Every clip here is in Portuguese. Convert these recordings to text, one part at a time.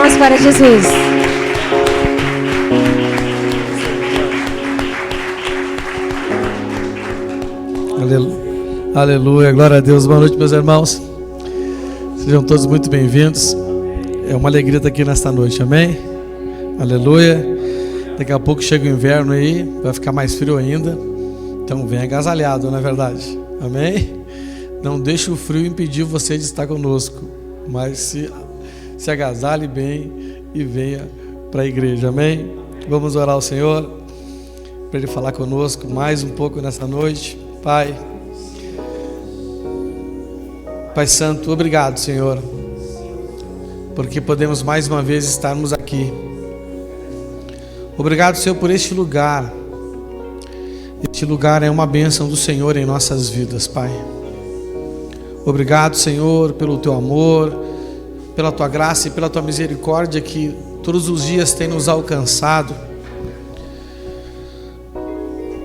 palmas para Jesus. Aleluia, glória a Deus. Boa noite, meus irmãos. Sejam todos muito bem-vindos. É uma alegria estar aqui nesta noite, amém? Aleluia. Daqui a pouco chega o inverno aí, vai ficar mais frio ainda. Então vem agasalhado, não é verdade? Amém? Não deixe o frio impedir você de estar conosco, mas se agasalhe bem e venha para a igreja, amém? Vamos orar ao Senhor para Ele falar conosco mais um pouco nessa noite. Pai Santo, obrigado, Senhor, porque podemos mais uma vez estarmos aqui. Obrigado, Senhor, por este lugar. Este lugar é uma bênção do Senhor em nossas vidas, Pai. Obrigado, Senhor, pelo Teu amor, pela Tua graça e pela Tua misericórdia que todos os dias tem nos alcançado.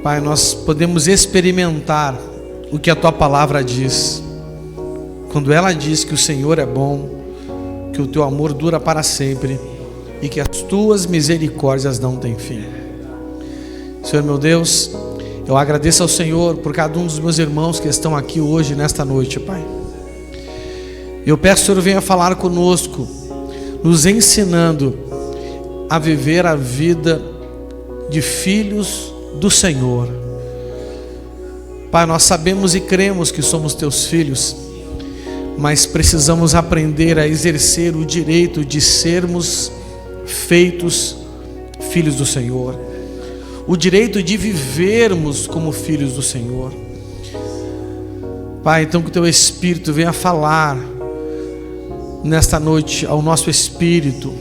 Pai, nós podemos experimentar o que a Tua palavra diz. Quando ela diz que o Senhor é bom, que o Teu amor dura para sempre e que as Tuas misericórdias não têm fim. Senhor meu Deus, eu agradeço ao Senhor por cada um dos meus irmãos que estão aqui hoje, nesta noite, Pai. Eu peço que o Senhor venha falar conosco, nos ensinando a viver a vida de filhos do Senhor. Pai, nós sabemos e cremos que somos Teus filhos, mas precisamos aprender a exercer o direito de sermos feitos filhos do Senhor, o direito de vivermos como filhos do Senhor. Pai, então que o Teu Espírito venha falar nesta noite ao nosso espírito,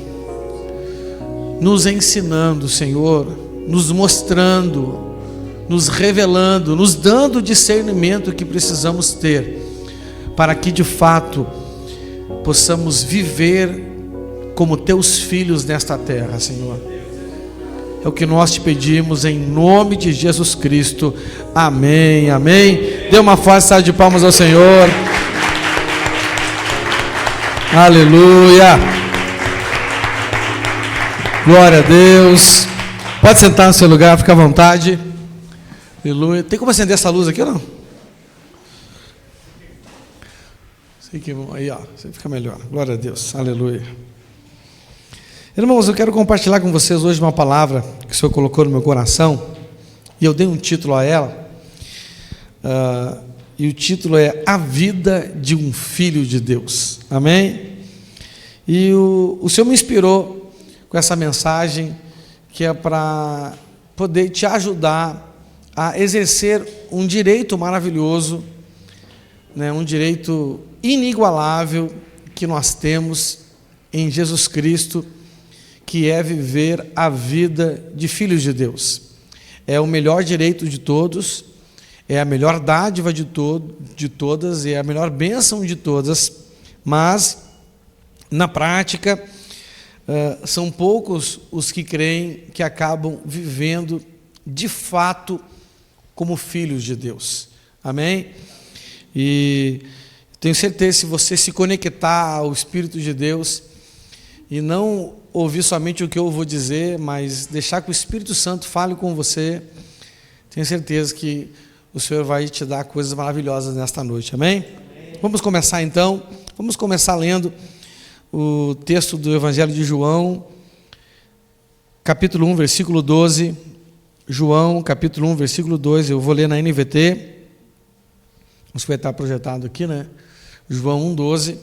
nos ensinando, Senhor, nos mostrando, nos revelando, nos dando o discernimento que precisamos ter para que de fato possamos viver como Teus filhos nesta terra, Senhor. É o que nós te pedimos em nome de Jesus Cristo. Amém, amém. Dê uma forte salva de palmas ao Senhor. Aleluia. Glória a Deus. Pode sentar no seu lugar, fica à vontade. Aleluia. Tem como acender essa luz aqui ou não? Sei que aí, ó, você fica melhor. Glória a Deus. Aleluia. Irmãos, eu quero compartilhar com vocês hoje uma palavra que o Senhor colocou no meu coração, e eu dei um título a ela, e o título é A Vida de um Filho de Deus, amém? E o Senhor me inspirou com essa mensagem, que é para poder te ajudar a exercer um direito maravilhoso, né, um direito inigualável que nós temos em Jesus Cristo, que é viver a vida de filhos de Deus. É o melhor direito de todos, é a melhor dádiva de todas, é a melhor bênção de todas, mas, na prática, são poucos os que creem que acabam vivendo, de fato, como filhos de Deus. Amém? E tenho certeza, se você se conectar ao Espírito de Deus, e não ouvir somente o que eu vou dizer, mas deixar que o Espírito Santo fale com você, tenho certeza que o Senhor vai te dar coisas maravilhosas nesta noite, amém? Amém. Vamos começar então, vamos começar lendo o texto do Evangelho de João, capítulo 1, versículo 12, João, capítulo 1, versículo 2, eu vou ler na NVT, isso vai estar projetado aqui, né? João 1, 12,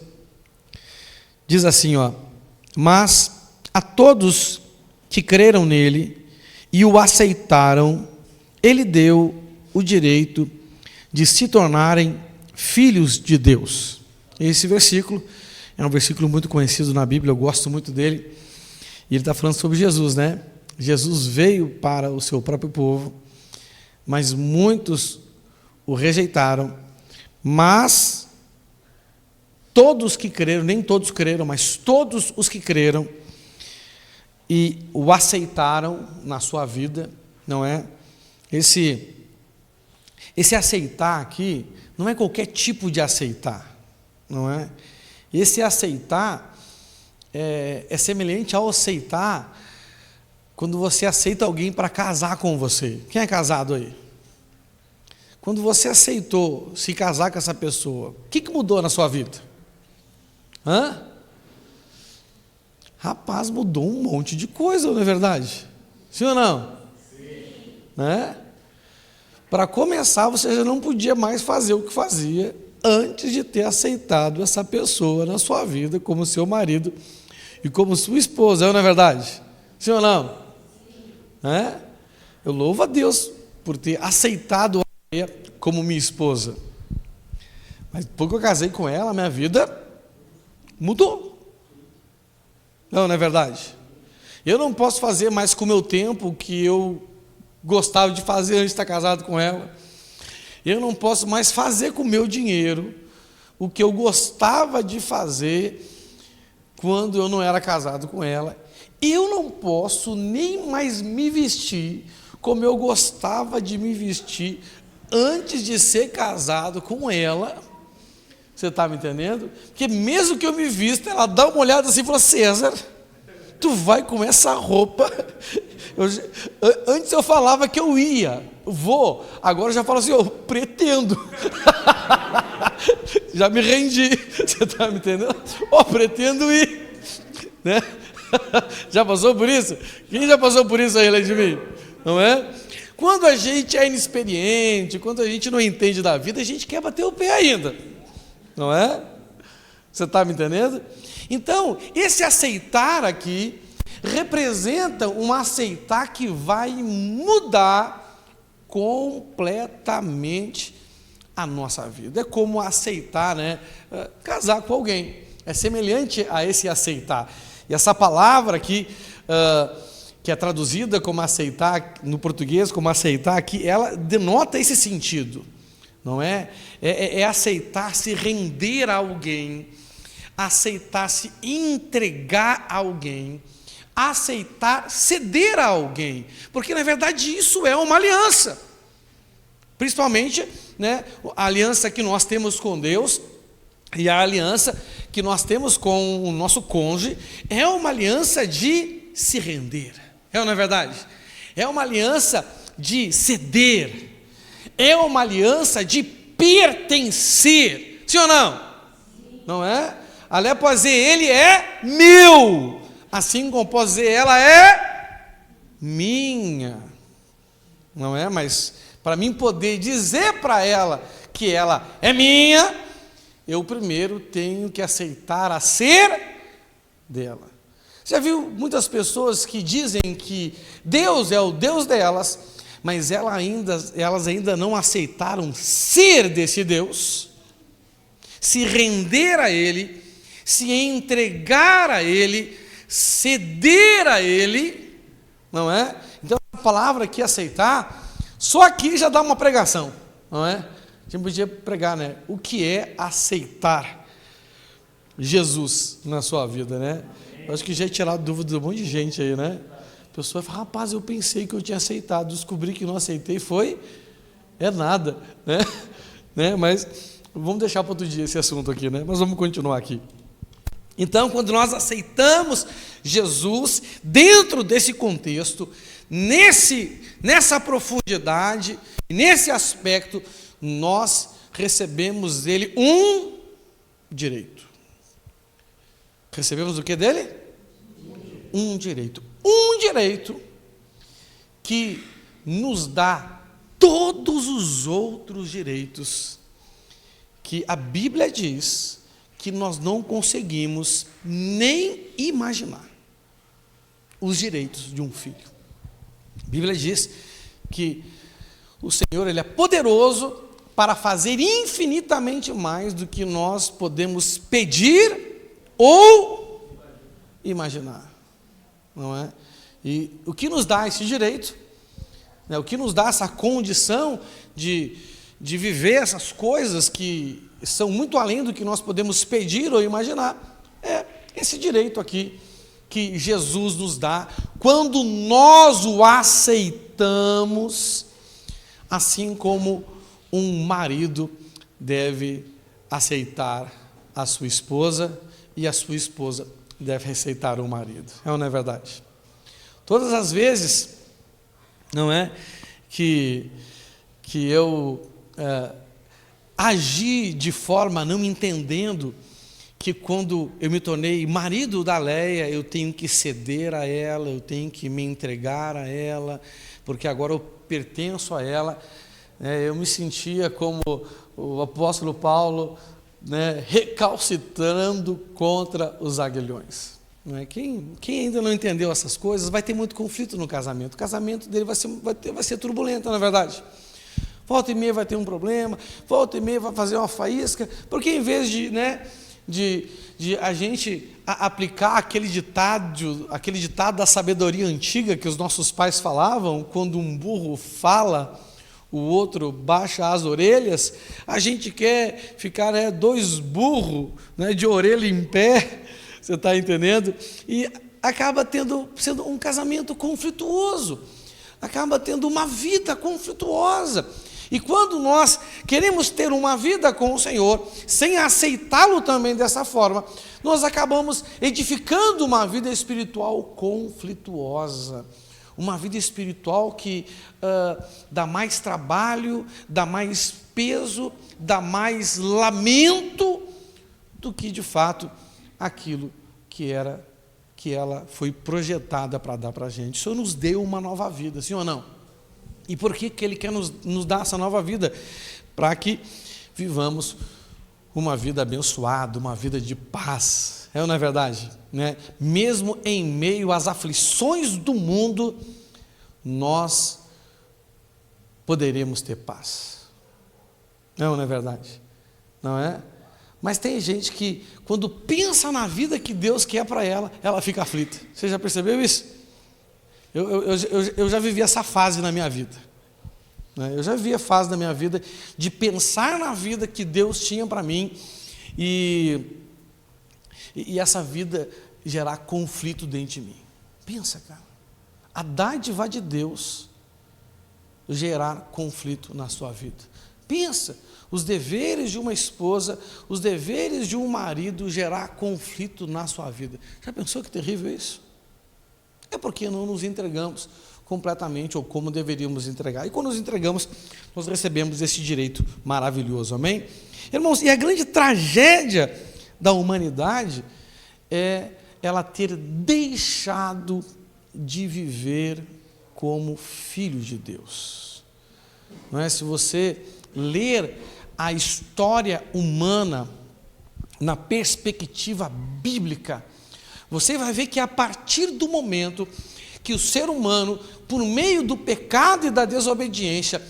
diz assim, ó: mas a todos que creram nele e o aceitaram, ele deu o direito de se tornarem filhos de Deus. Esse versículo é um versículo muito conhecido na Bíblia, eu gosto muito dele, e ele está falando sobre Jesus, né? Jesus veio para o seu próprio povo, mas muitos o rejeitaram, mas todos que creram, nem todos creram, mas todos os que creram e o aceitaram na sua vida, não é? Esse aceitar aqui não é qualquer tipo de aceitar, não é? Esse aceitar é semelhante ao aceitar, quando você aceita alguém para casar com você. Quem é casado aí? Quando você aceitou se casar com essa pessoa, o que mudou na sua vida? Rapaz, mudou um monte de coisa, não é verdade? Sim ou não? Sim. Né? Para começar, você já não podia mais fazer o que fazia antes de ter aceitado essa pessoa na sua vida como seu marido e como sua esposa, não é verdade? Sim ou não? Sim. Eu louvo a Deus por ter aceitado ela como minha esposa. Mas depois que eu casei com ela, minha vida mudou. Não é verdade? Eu não posso fazer mais com o meu tempo o que eu gostava de fazer antes de estar casado com ela. Eu não posso mais fazer com o meu dinheiro o que eu gostava de fazer quando eu não era casado com ela. Eu não posso nem mais me vestir como eu gostava de me vestir antes de ser casado com ela. Você está me entendendo? Porque mesmo que eu me vista, ela dá uma olhada assim e fala: César, tu vai com essa roupa? Antes eu falava que eu vou, agora eu já falo assim: eu pretendo. Já me rendi, você está me entendendo? Pretendo ir, né? Já passou por isso? Quem já passou por isso aí, além de mim? Não é? Quando a gente é inexperiente, quando a gente não entende da vida, a gente quer bater o pé ainda, não é? Você está me entendendo? Então, esse aceitar aqui representa um aceitar que vai mudar completamente a nossa vida. É como aceitar, né? Casar com alguém. É semelhante a esse aceitar. E essa palavra aqui, que é traduzida como aceitar, no português como aceitar aqui, ela denota esse sentido, não é? É aceitar se render a alguém, aceitar se entregar a alguém, aceitar ceder a alguém, porque na verdade isso é uma aliança, principalmente, né, a aliança que nós temos com Deus e a aliança que nós temos com o nosso cônjuge é uma aliança de se render, ou não é verdade? É uma aliança de ceder, é uma aliança de pertencer, sim ou não? Sim. Não é? Alé, pode dizer, ele é meu, assim como posso dizer, ela é minha, não é? Mas para mim poder dizer para ela que ela é minha, eu primeiro tenho que aceitar a ser dela. Você já viu muitas pessoas que dizem que Deus é o Deus delas, mas elas ainda não aceitaram ser desse Deus, se render a Ele, se entregar a Ele, ceder a Ele, não é? Então a palavra aqui, aceitar, só aqui já dá uma pregação, não é? A gente podia pregar, né? O que é aceitar Jesus na sua vida, né? Eu acho que já ia tirar dúvida de um monte de gente aí, né? A pessoa fala: rapaz, eu pensei que eu tinha aceitado, descobri que não aceitei, nada, né? Mas vamos deixar para outro dia esse assunto aqui, né? Mas vamos continuar aqui. Então, quando nós aceitamos Jesus dentro desse contexto, nessa profundidade, nesse aspecto, nós recebemos dele um direito. Recebemos o que dele? Um direito. Um direito que nos dá todos os outros direitos que a Bíblia diz que nós não conseguimos nem imaginar. Os direitos de um filho. A Bíblia diz que o Senhor, Ele é poderoso para fazer infinitamente mais do que nós podemos pedir ou imaginar, não é? E o que nos dá esse direito, né, o que nos dá essa condição de viver essas coisas que são muito além do que nós podemos pedir ou imaginar, é esse direito aqui que Jesus nos dá quando nós o aceitamos, assim como um marido deve aceitar a sua esposa e a sua esposa deve respeitar o marido. É ou não é verdade? Todas as vezes, não é, que eu agi de forma não entendendo que quando eu me tornei marido da Leia, eu tenho que ceder a ela, eu tenho que me entregar a ela, porque agora eu pertenço a ela. Eu me sentia como o apóstolo Paulo, recalcitrando contra os aguilhões. Quem ainda não entendeu essas coisas vai ter muito conflito no casamento. O casamento dele vai ser turbulento, na verdade. Volta e meia vai ter um problema, volta e meia vai fazer uma faísca, porque em vez de a gente aplicar aquele ditado da sabedoria antiga que os nossos pais falavam, quando um burro fala, o outro baixa as orelhas, a gente quer ficar dois burros de orelha em pé, você está entendendo? E acaba sendo um casamento conflituoso, acaba tendo uma vida conflituosa. E quando nós queremos ter uma vida com o Senhor, sem aceitá-lo também dessa forma, nós acabamos edificando uma vida espiritual conflituosa. Uma vida espiritual que dá mais trabalho, dá mais peso, dá mais lamento do que, de fato, aquilo que ela foi projetada para dar para a gente. O Senhor nos deu uma nova vida, sim ou não? E por que Ele quer nos dar essa nova vida? Para que vivamos uma vida abençoada, uma vida de paz. É ou não é verdade? Mesmo em meio às aflições do mundo, nós poderemos ter paz. Não é verdade? Não é? Mas tem gente que, quando pensa na vida que Deus quer para ela, ela fica aflita. Você já percebeu isso? Eu já vivi essa fase na minha vida. Eu já vivi a fase da minha vida de pensar na vida que Deus tinha para mim e essa vida gerar conflito dentro de mim. Pensa, cara. A dádiva de Deus gerar conflito na sua vida. Pensa, os deveres de uma esposa, os deveres de um marido gerar conflito na sua vida. Já pensou que terrível isso? É porque não nos entregamos completamente ou como deveríamos entregar. E quando nos entregamos, nós recebemos esse direito maravilhoso, amém? Irmãos, e a grande tragédia da humanidade é ela ter deixado de viver como filho de Deus. Não é? Se você ler a história humana na perspectiva bíblica, você vai ver que a partir do momento que o ser humano, por meio do pecado e da desobediência,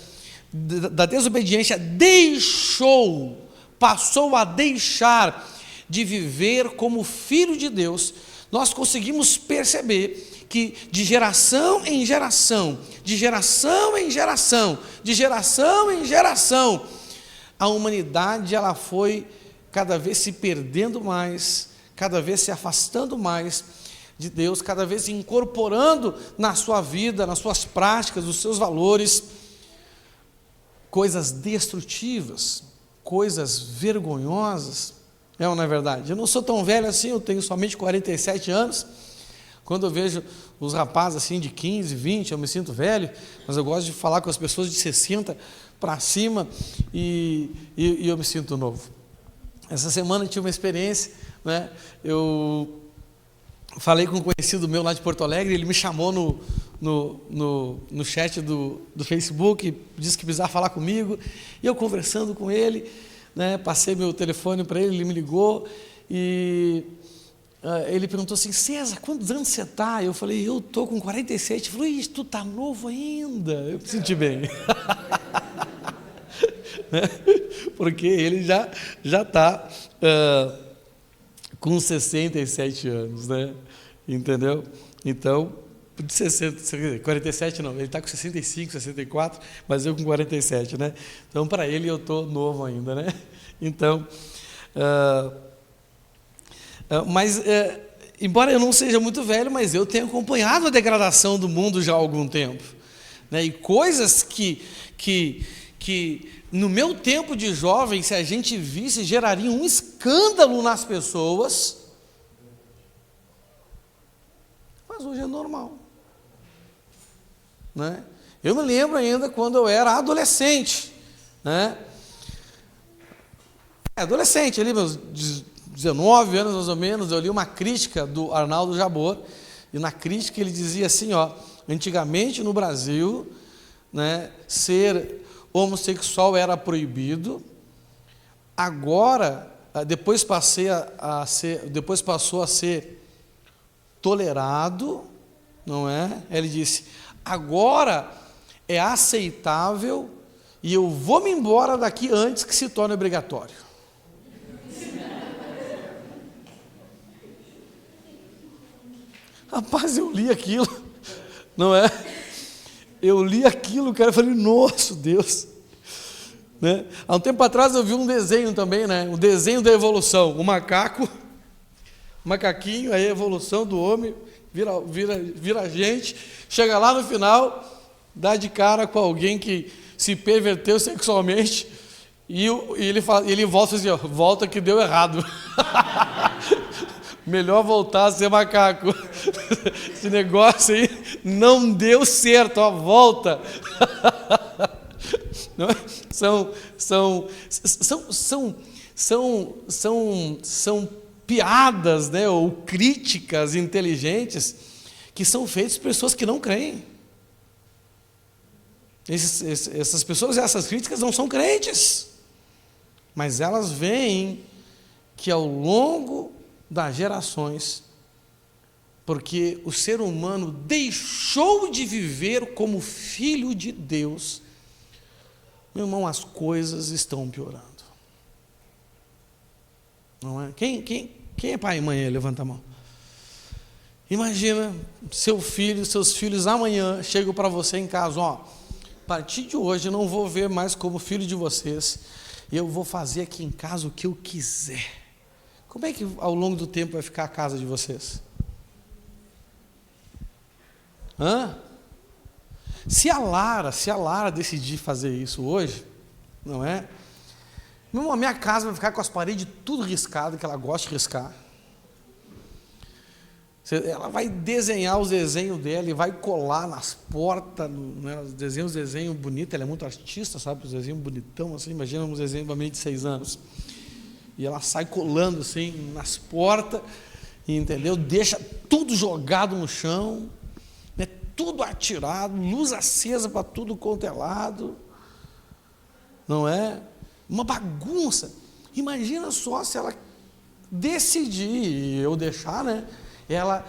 passou a deixar de viver como filho de Deus, nós conseguimos perceber que de geração em geração, a humanidade ela foi cada vez se perdendo mais, cada vez se afastando mais de Deus, cada vez incorporando na sua vida, nas suas práticas, nos seus valores, coisas destrutivas, coisas vergonhosas. É ou não é verdade? Eu não sou tão velho assim, eu tenho somente 47 anos. Quando eu vejo os rapazes assim de 15, 20, eu me sinto velho, mas eu gosto de falar com as pessoas de 60 para cima e eu me sinto novo. Essa semana eu tive uma experiência, eu falei com um conhecido meu lá de Porto Alegre, ele me chamou no chat do Facebook, disse que precisava falar comigo, e eu conversando com ele, passei meu telefone para ele me ligou, e ele perguntou assim: César, quantos anos você está? Eu falei: eu estou com 47. Ele falou: Ih, tu está novo ainda. Eu me senti bem. Porque ele já está com 67 anos, entendeu? Então, de 47 não, ele está com 65, 64, mas eu com 47, Então, para ele, eu estou novo ainda, Então, mas, embora eu não seja muito velho, mas eu tenho acompanhado a degradação do mundo já há algum tempo, e coisas que no meu tempo de jovem, se a gente visse, geraria um escândalo nas pessoas. mas hoje é normal, né? Eu me lembro ainda quando eu era adolescente, né? Adolescente, ali meus 19 anos mais ou menos, eu li uma crítica do Arnaldo Jabor, e na crítica ele dizia assim, ó, antigamente no Brasil, né, ser homossexual era proibido, agora, depois passou a ser tolerado, não é? Ele disse, agora é aceitável e eu vou me embora daqui antes que se torne obrigatório. Rapaz, eu li aquilo, não é? Eu li aquilo, cara, eu falei, nossa, Deus. Né? Há um tempo atrás eu vi um desenho também, né? Um desenho da evolução, o macaquinho, a evolução do homem, vira gente, chega lá no final, dá de cara com alguém que se perverteu sexualmente, e ele volta assim, ó, volta que deu errado. Melhor voltar a ser macaco. Esse negócio aí não deu certo, ó, volta. Não é? São piadas, né, ou críticas inteligentes que são feitas por pessoas que não creem. Essas pessoas, essas críticas não são crentes, mas elas veem que ao longo das gerações, porque o ser humano deixou de viver como filho de Deus, meu irmão, as coisas estão piorando. Não é? Quem é pai e mãe aí? Levanta a mão. Imagina, seus filhos amanhã chegam para você em casa, ó, a partir de hoje eu não vou ver mais como filho de vocês, eu vou fazer aqui em casa o que eu quiser. Como é que ao longo do tempo vai ficar a casa de vocês? Se a Lara decidir fazer isso hoje, não é? A minha casa vai ficar com as paredes tudo riscadas, que ela gosta de riscar. Ela vai desenhar os desenhos dela e vai colar nas portas, né, os desenhos bonitos, ela é muito artista, sabe? Os desenhos bonitão, assim, imagina uns desenhos de uma menina de 6 anos. E ela sai colando assim nas portas, entendeu? Deixa tudo jogado no chão, né? Tudo atirado, luz acesa para tudo quanto é lado, não é? Uma bagunça. Imagina só se ela decidir, eu deixar, né? Ela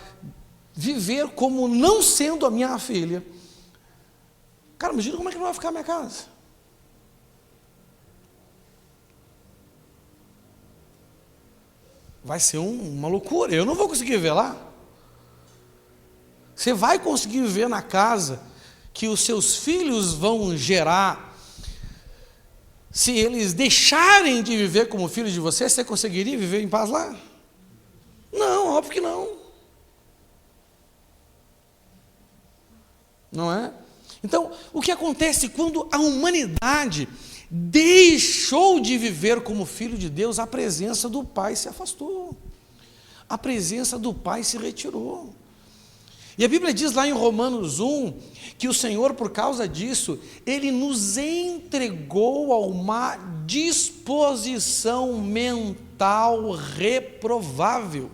viver como não sendo a minha filha. Cara, imagina como é que não vai ficar a minha casa. Vai ser uma loucura, eu não vou conseguir viver lá. Você vai conseguir viver na casa que os seus filhos vão gerar, se eles deixarem de viver como filhos de você conseguiria viver em paz lá? Não, óbvio que não. Não é? Então, o que acontece quando a humanidade deixou de viver como filho de Deus, a presença do Pai se afastou, a presença do Pai se retirou. E a Bíblia diz lá em Romanos 1, que o Senhor, por causa disso, Ele nos entregou a uma disposição mental reprovável.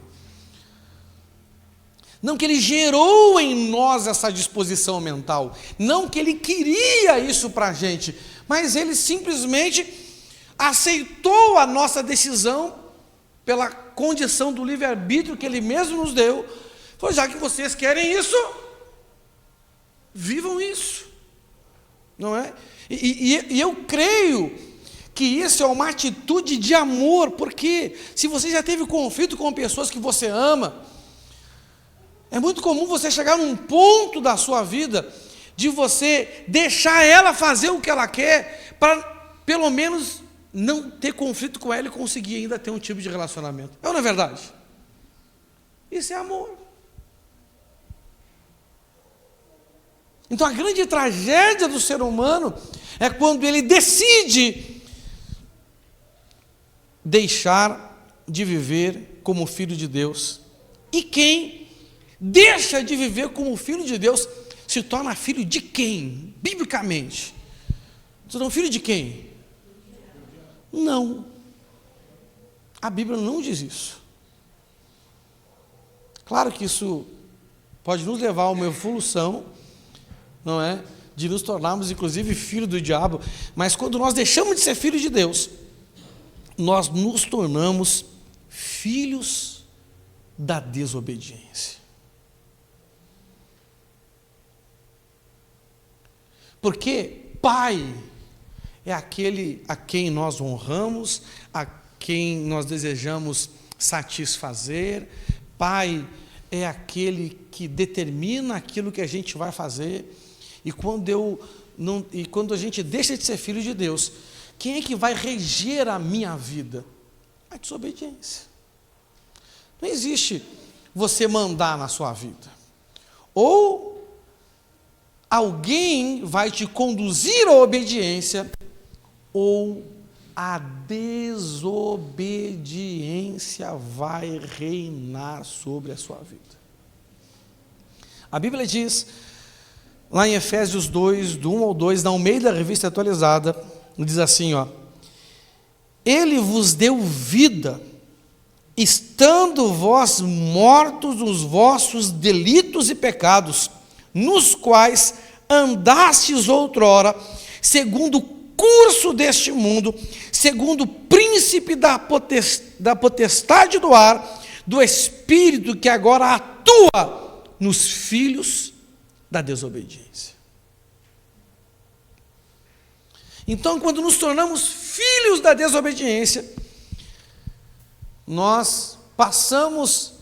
Não que Ele gerou em nós essa disposição mental, não que Ele queria isso para a gente, mas Ele simplesmente aceitou a nossa decisão pela condição do livre-arbítrio que Ele mesmo nos deu. Foi, já que vocês querem isso, vivam isso, não é? E eu creio que isso é uma atitude de amor, porque se você já teve conflito com pessoas que você ama, é muito comum você chegar num ponto da sua vida de você deixar ela fazer o que ela quer, para pelo menos não ter conflito com ela e conseguir ainda ter um tipo de relacionamento. É ou não é verdade? Isso é amor. Então a grande tragédia do ser humano é quando ele decide deixar de viver como filho de Deus. E quem deixa de viver como filho de Deus, se torna filho de quem? Biblicamente. Se torna filho de quem? Não. A Bíblia não diz isso. Claro que isso pode nos levar a uma evolução, não é? De nos tornarmos, inclusive, filho do diabo. Mas quando nós deixamos de ser filho de Deus, nós nos tornamos filhos da desobediência. Porque pai é aquele a quem nós honramos, a quem nós desejamos satisfazer. Pai é aquele que determina aquilo que a gente vai fazer. E quando a gente deixa de ser filho de Deus, quem é que vai reger a minha vida? A desobediência. Não existe você mandar na sua vida. Ou alguém vai te conduzir à obediência, ou a desobediência vai reinar sobre a sua vida. A Bíblia diz, lá em Efésios 2, do 1 ao 2, na Almeida Revista Atualizada, diz assim, ó: Ele vos deu vida, estando vós mortos nos vossos delitos e pecados, nos quais andastes outrora, segundo o curso deste mundo, segundo o príncipe da potestade do ar, do espírito que agora atua nos filhos da desobediência. Então, quando nos tornamos filhos da desobediência, nós passamos,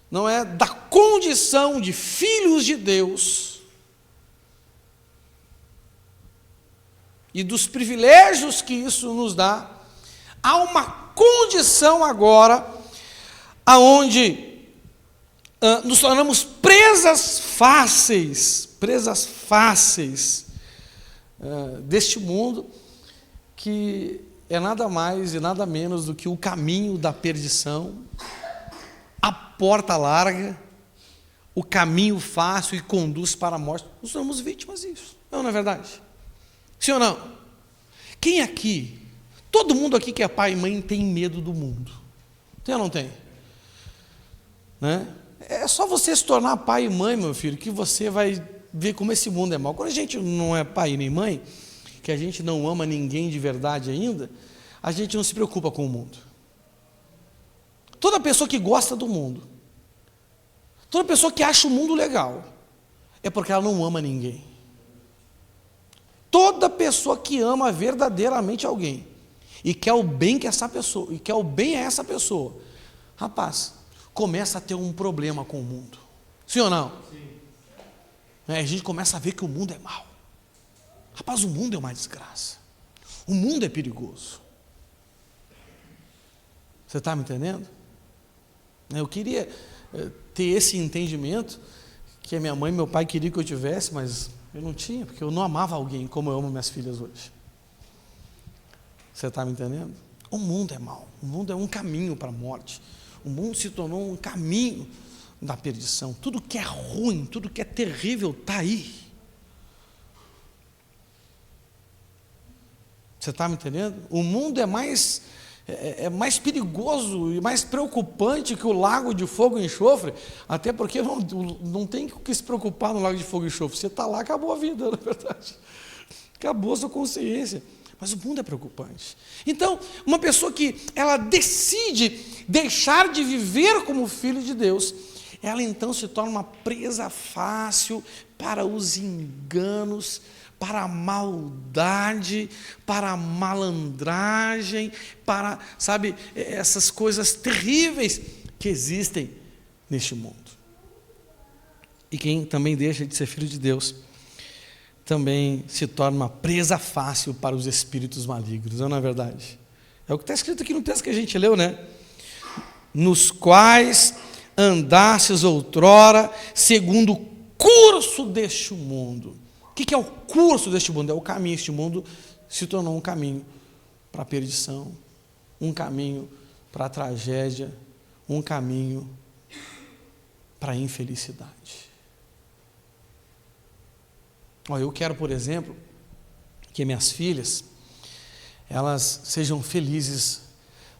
não é, da condição de filhos de Deus e dos privilégios que isso nos dá, há uma condição agora aonde nos tornamos presas fáceis deste mundo, que é nada mais e nada menos do que o caminho da perdição, a porta larga, o caminho fácil e conduz para a morte. Nós somos vítimas disso, não é verdade? Sim ou não? Quem aqui, todo mundo aqui que é pai e mãe tem medo do mundo? Tem ou não tem? Né? É só você se tornar pai e mãe, meu filho, que você vai ver como esse mundo é mau. Quando a gente não é pai nem mãe, que a gente não ama ninguém de verdade ainda, a gente não se preocupa com o mundo. Toda pessoa que gosta do mundo, toda pessoa que acha o mundo legal, é porque ela não ama ninguém. Toda pessoa que ama verdadeiramente alguém e quer o bem que essa pessoa, e quer o bem a essa pessoa, rapaz, começa a ter um problema com o mundo. Sim ou não? Sim. A gente começa a ver que o mundo é mau. Rapaz, o mundo é uma desgraça. O mundo é perigoso. Você está me entendendo? Eu queria ter esse entendimento que a minha mãe e meu pai queriam que eu tivesse, mas eu não tinha, porque eu não amava alguém como eu amo minhas filhas hoje. Você está me entendendo? O mundo é mau. O mundo é um caminho para a morte. O mundo se tornou um caminho da perdição. Tudo que é ruim, tudo que é terrível está aí. Você está me entendendo? O mundo é mais perigoso e mais preocupante que o lago de fogo e enxofre, até porque não tem o que se preocupar no lago de fogo e enxofre. Você está lá, acabou a vida, na verdade. Acabou a sua consciência. Mas o mundo é preocupante. Então, uma pessoa que ela decide deixar de viver como filho de Deus, ela então se torna uma presa fácil para os enganos, para a maldade, para a malandragem, para, sabe, essas coisas terríveis que existem neste mundo. E quem também deixa de ser filho de Deus, também se torna uma presa fácil para os espíritos malignos, não é verdade? É o que está escrito aqui no texto que a gente leu, né? Nos quais andastes outrora, segundo o curso deste mundo. O que é o curso deste mundo? É o caminho. Este mundo se tornou um caminho para a perdição, um caminho para a tragédia, um caminho para a infelicidade. Eu quero, por exemplo, que minhas filhas, elas sejam felizes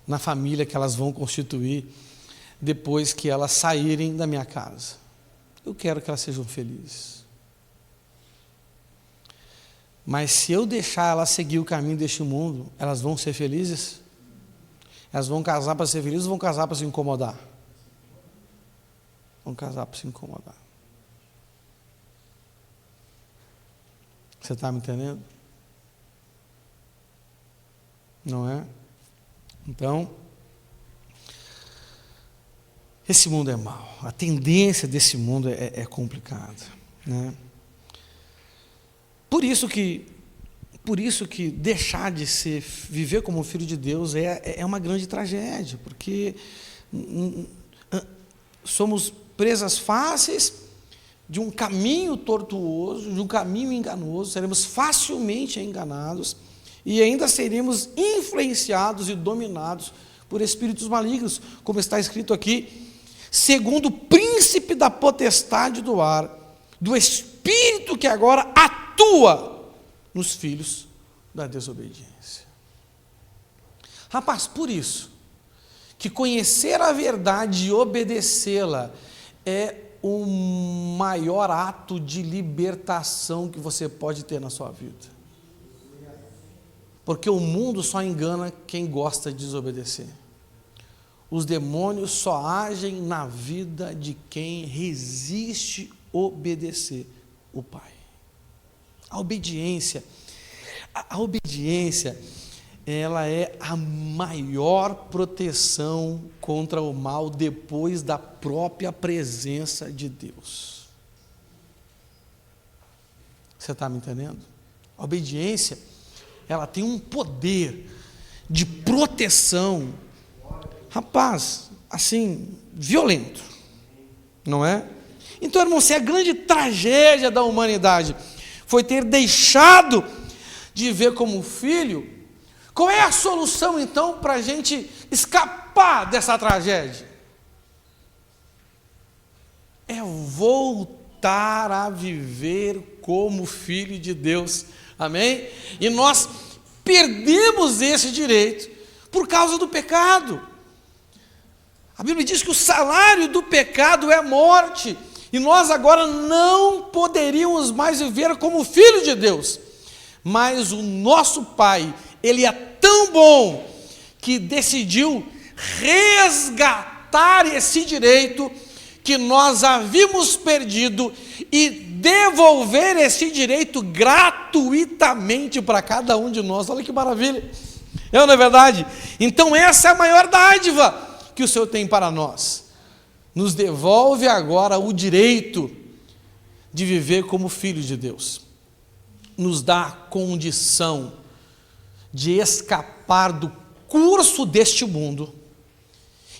na família que elas vão constituir depois que elas saírem da minha casa. Eu quero que elas sejam felizes. Mas se eu deixar elas seguir o caminho deste mundo, elas vão ser felizes? Elas vão casar para ser felizes ou vão casar para se incomodar? Vão casar para se incomodar. Você está me entendendo? Não é? Então, esse mundo é mau. A tendência desse mundo é complicada, né? Por isso que deixar de viver como filho de Deus é uma grande tragédia, porque somos presas fáceis de um caminho tortuoso, de um caminho enganoso, seremos facilmente enganados e ainda seremos influenciados e dominados por espíritos malignos, como está escrito aqui, segundo o príncipe da potestade do ar, do espírito que agora atua nos filhos da desobediência. Rapaz, por isso que conhecer a verdade e obedecê-la é o maior ato de libertação que você pode ter na sua vida. Porque o mundo só engana quem gosta de desobedecer. Os demônios só agem na vida de quem resiste obedecer o Pai. A obediência, ela é a maior proteção contra o mal depois da própria presença de Deus. Você está me entendendo? A obediência, ela tem um poder de proteção, rapaz, assim, violento, não é? Então, irmão, se a grande tragédia da humanidade foi ter deixado de ver como filho, qual é a solução, então, para a gente escapar dessa tragédia? É voltar a viver como filho de Deus, amém? E nós perdemos esse direito por causa do pecado. A Bíblia diz que o salário do pecado é morte, e nós agora não poderíamos mais viver como filho de Deus, mas o nosso Pai, Ele é tão bom que decidiu resgatar esse direito que nós havíamos perdido e devolver esse direito gratuitamente para cada um de nós. Olha que maravilha, não é verdade? Então essa é a maior dádiva que o Senhor tem para nós. Nos devolve agora o direito de viver como filhos de Deus. Nos dá a condição de escapar do curso deste mundo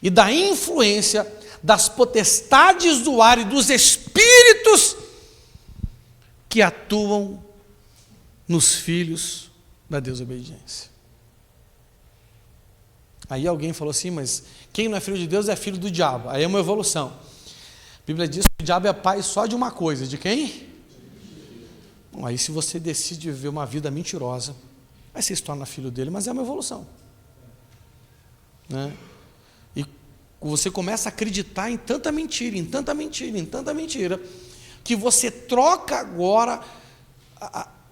e da influência das potestades do ar e dos espíritos que atuam nos filhos da desobediência. Aí alguém falou assim, mas quem não é filho de Deus é filho do diabo. Aí é uma evolução. A Bíblia diz que o diabo é pai só de uma coisa, de quem? Bom, aí se você decide viver uma vida mentirosa, aí você se torna filho dele, mas é uma evolução, né? E você começa a acreditar em tanta mentira, que você troca agora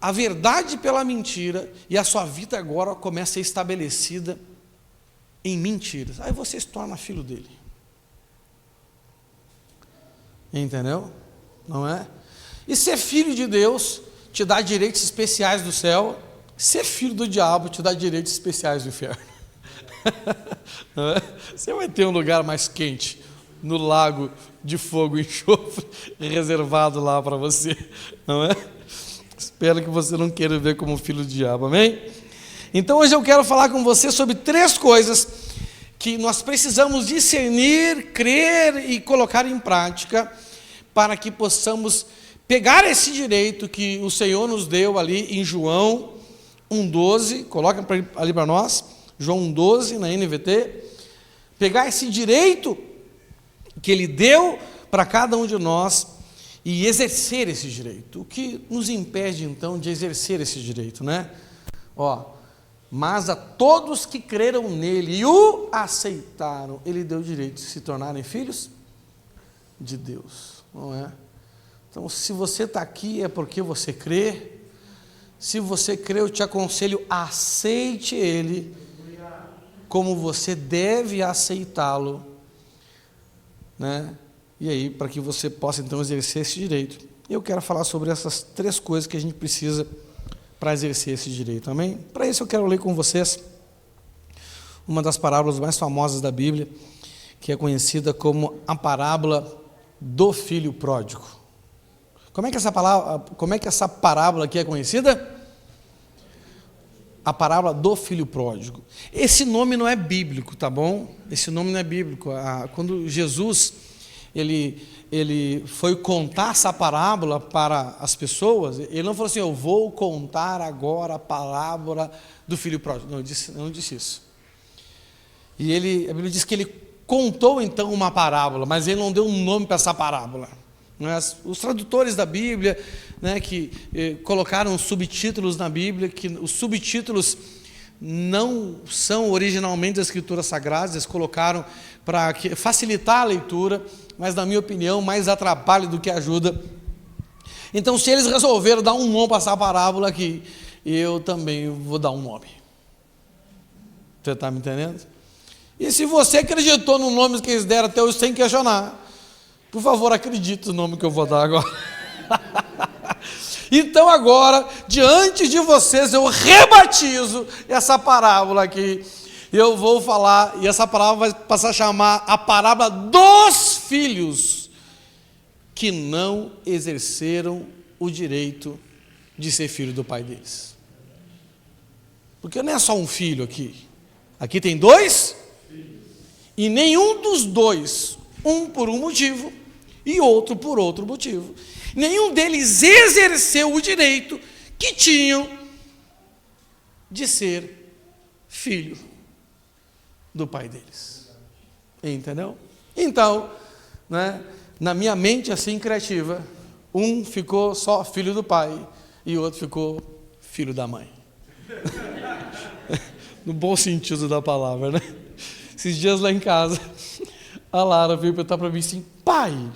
a verdade pela mentira, e a sua vida agora começa a ser estabelecida em mentiras. Aí você se torna filho dele. Entendeu? Não é? E ser filho de Deus te dá direitos especiais do céu. Ser filho do diabo te dá direitos especiais do inferno. Não é? Você vai ter um lugar mais quente no lago de fogo e enxofre reservado lá para você, não é? Espero que você não queira ver como filho do diabo, amém? Então hoje eu quero falar com você sobre 3 coisas que nós precisamos discernir, crer e colocar em prática para que possamos pegar esse direito que o Senhor nos deu ali em João 1,12, coloca ali para nós, João 1,12 na NVT, pegar esse direito que Ele deu para cada um de nós e exercer esse direito. O que nos impede, então, de exercer esse direito, né? Mas a todos que creram nele e o aceitaram, ele deu o direito de se tornarem filhos de Deus, não é? Então, se você está aqui é porque você crê. Se você crê, eu te aconselho, aceite ele como você deve aceitá-lo, né? E aí, para que você possa então exercer esse direito. Eu quero falar sobre essas 3 coisas que a gente precisa para exercer esse direito, amém? Para isso eu quero ler com vocês uma das parábolas mais famosas da Bíblia, que é conhecida como a parábola do filho pródigo. Como é que essa parábola aqui é conhecida? A parábola do filho pródigo. Esse nome não é bíblico, tá bom? Esse nome não é bíblico. Quando Jesus ele foi contar essa parábola para as pessoas, ele não falou assim: eu vou contar agora a parábola do filho pródigo. Não disse isso. E a Bíblia diz que ele contou então uma parábola, mas ele não deu um nome para essa parábola. Os tradutores da Bíblia, né, que colocaram subtítulos na Bíblia, que os subtítulos não são originalmente das Escrituras Sagradas, eles colocaram para facilitar a leitura, mas na minha opinião mais atrapalha do que ajuda. Então, se eles resolveram dar um nome para essa parábola aqui, eu também vou dar um nome. Você está me entendendo? E se você acreditou no nome que eles deram até hoje sem questionar, por favor, acredite no nome que eu vou dar agora. Então agora, diante de vocês, eu rebatizo essa parábola aqui. Eu vou falar, e essa parábola vai passar a chamar a parábola dos filhos que não exerceram o direito de ser filho do pai deles. Porque não é só um filho aqui. Aqui tem 2, e nenhum dos 2, um por um motivo e outro por outro motivo, nenhum deles exerceu o direito que tinham de ser filho do pai deles. Entendeu? Então, né, na minha mente assim criativa, um ficou só filho do pai e o outro ficou filho da mãe. No bom sentido da palavra, né? Esses dias lá em casa, a Lara veio perguntar para mim assim: pai,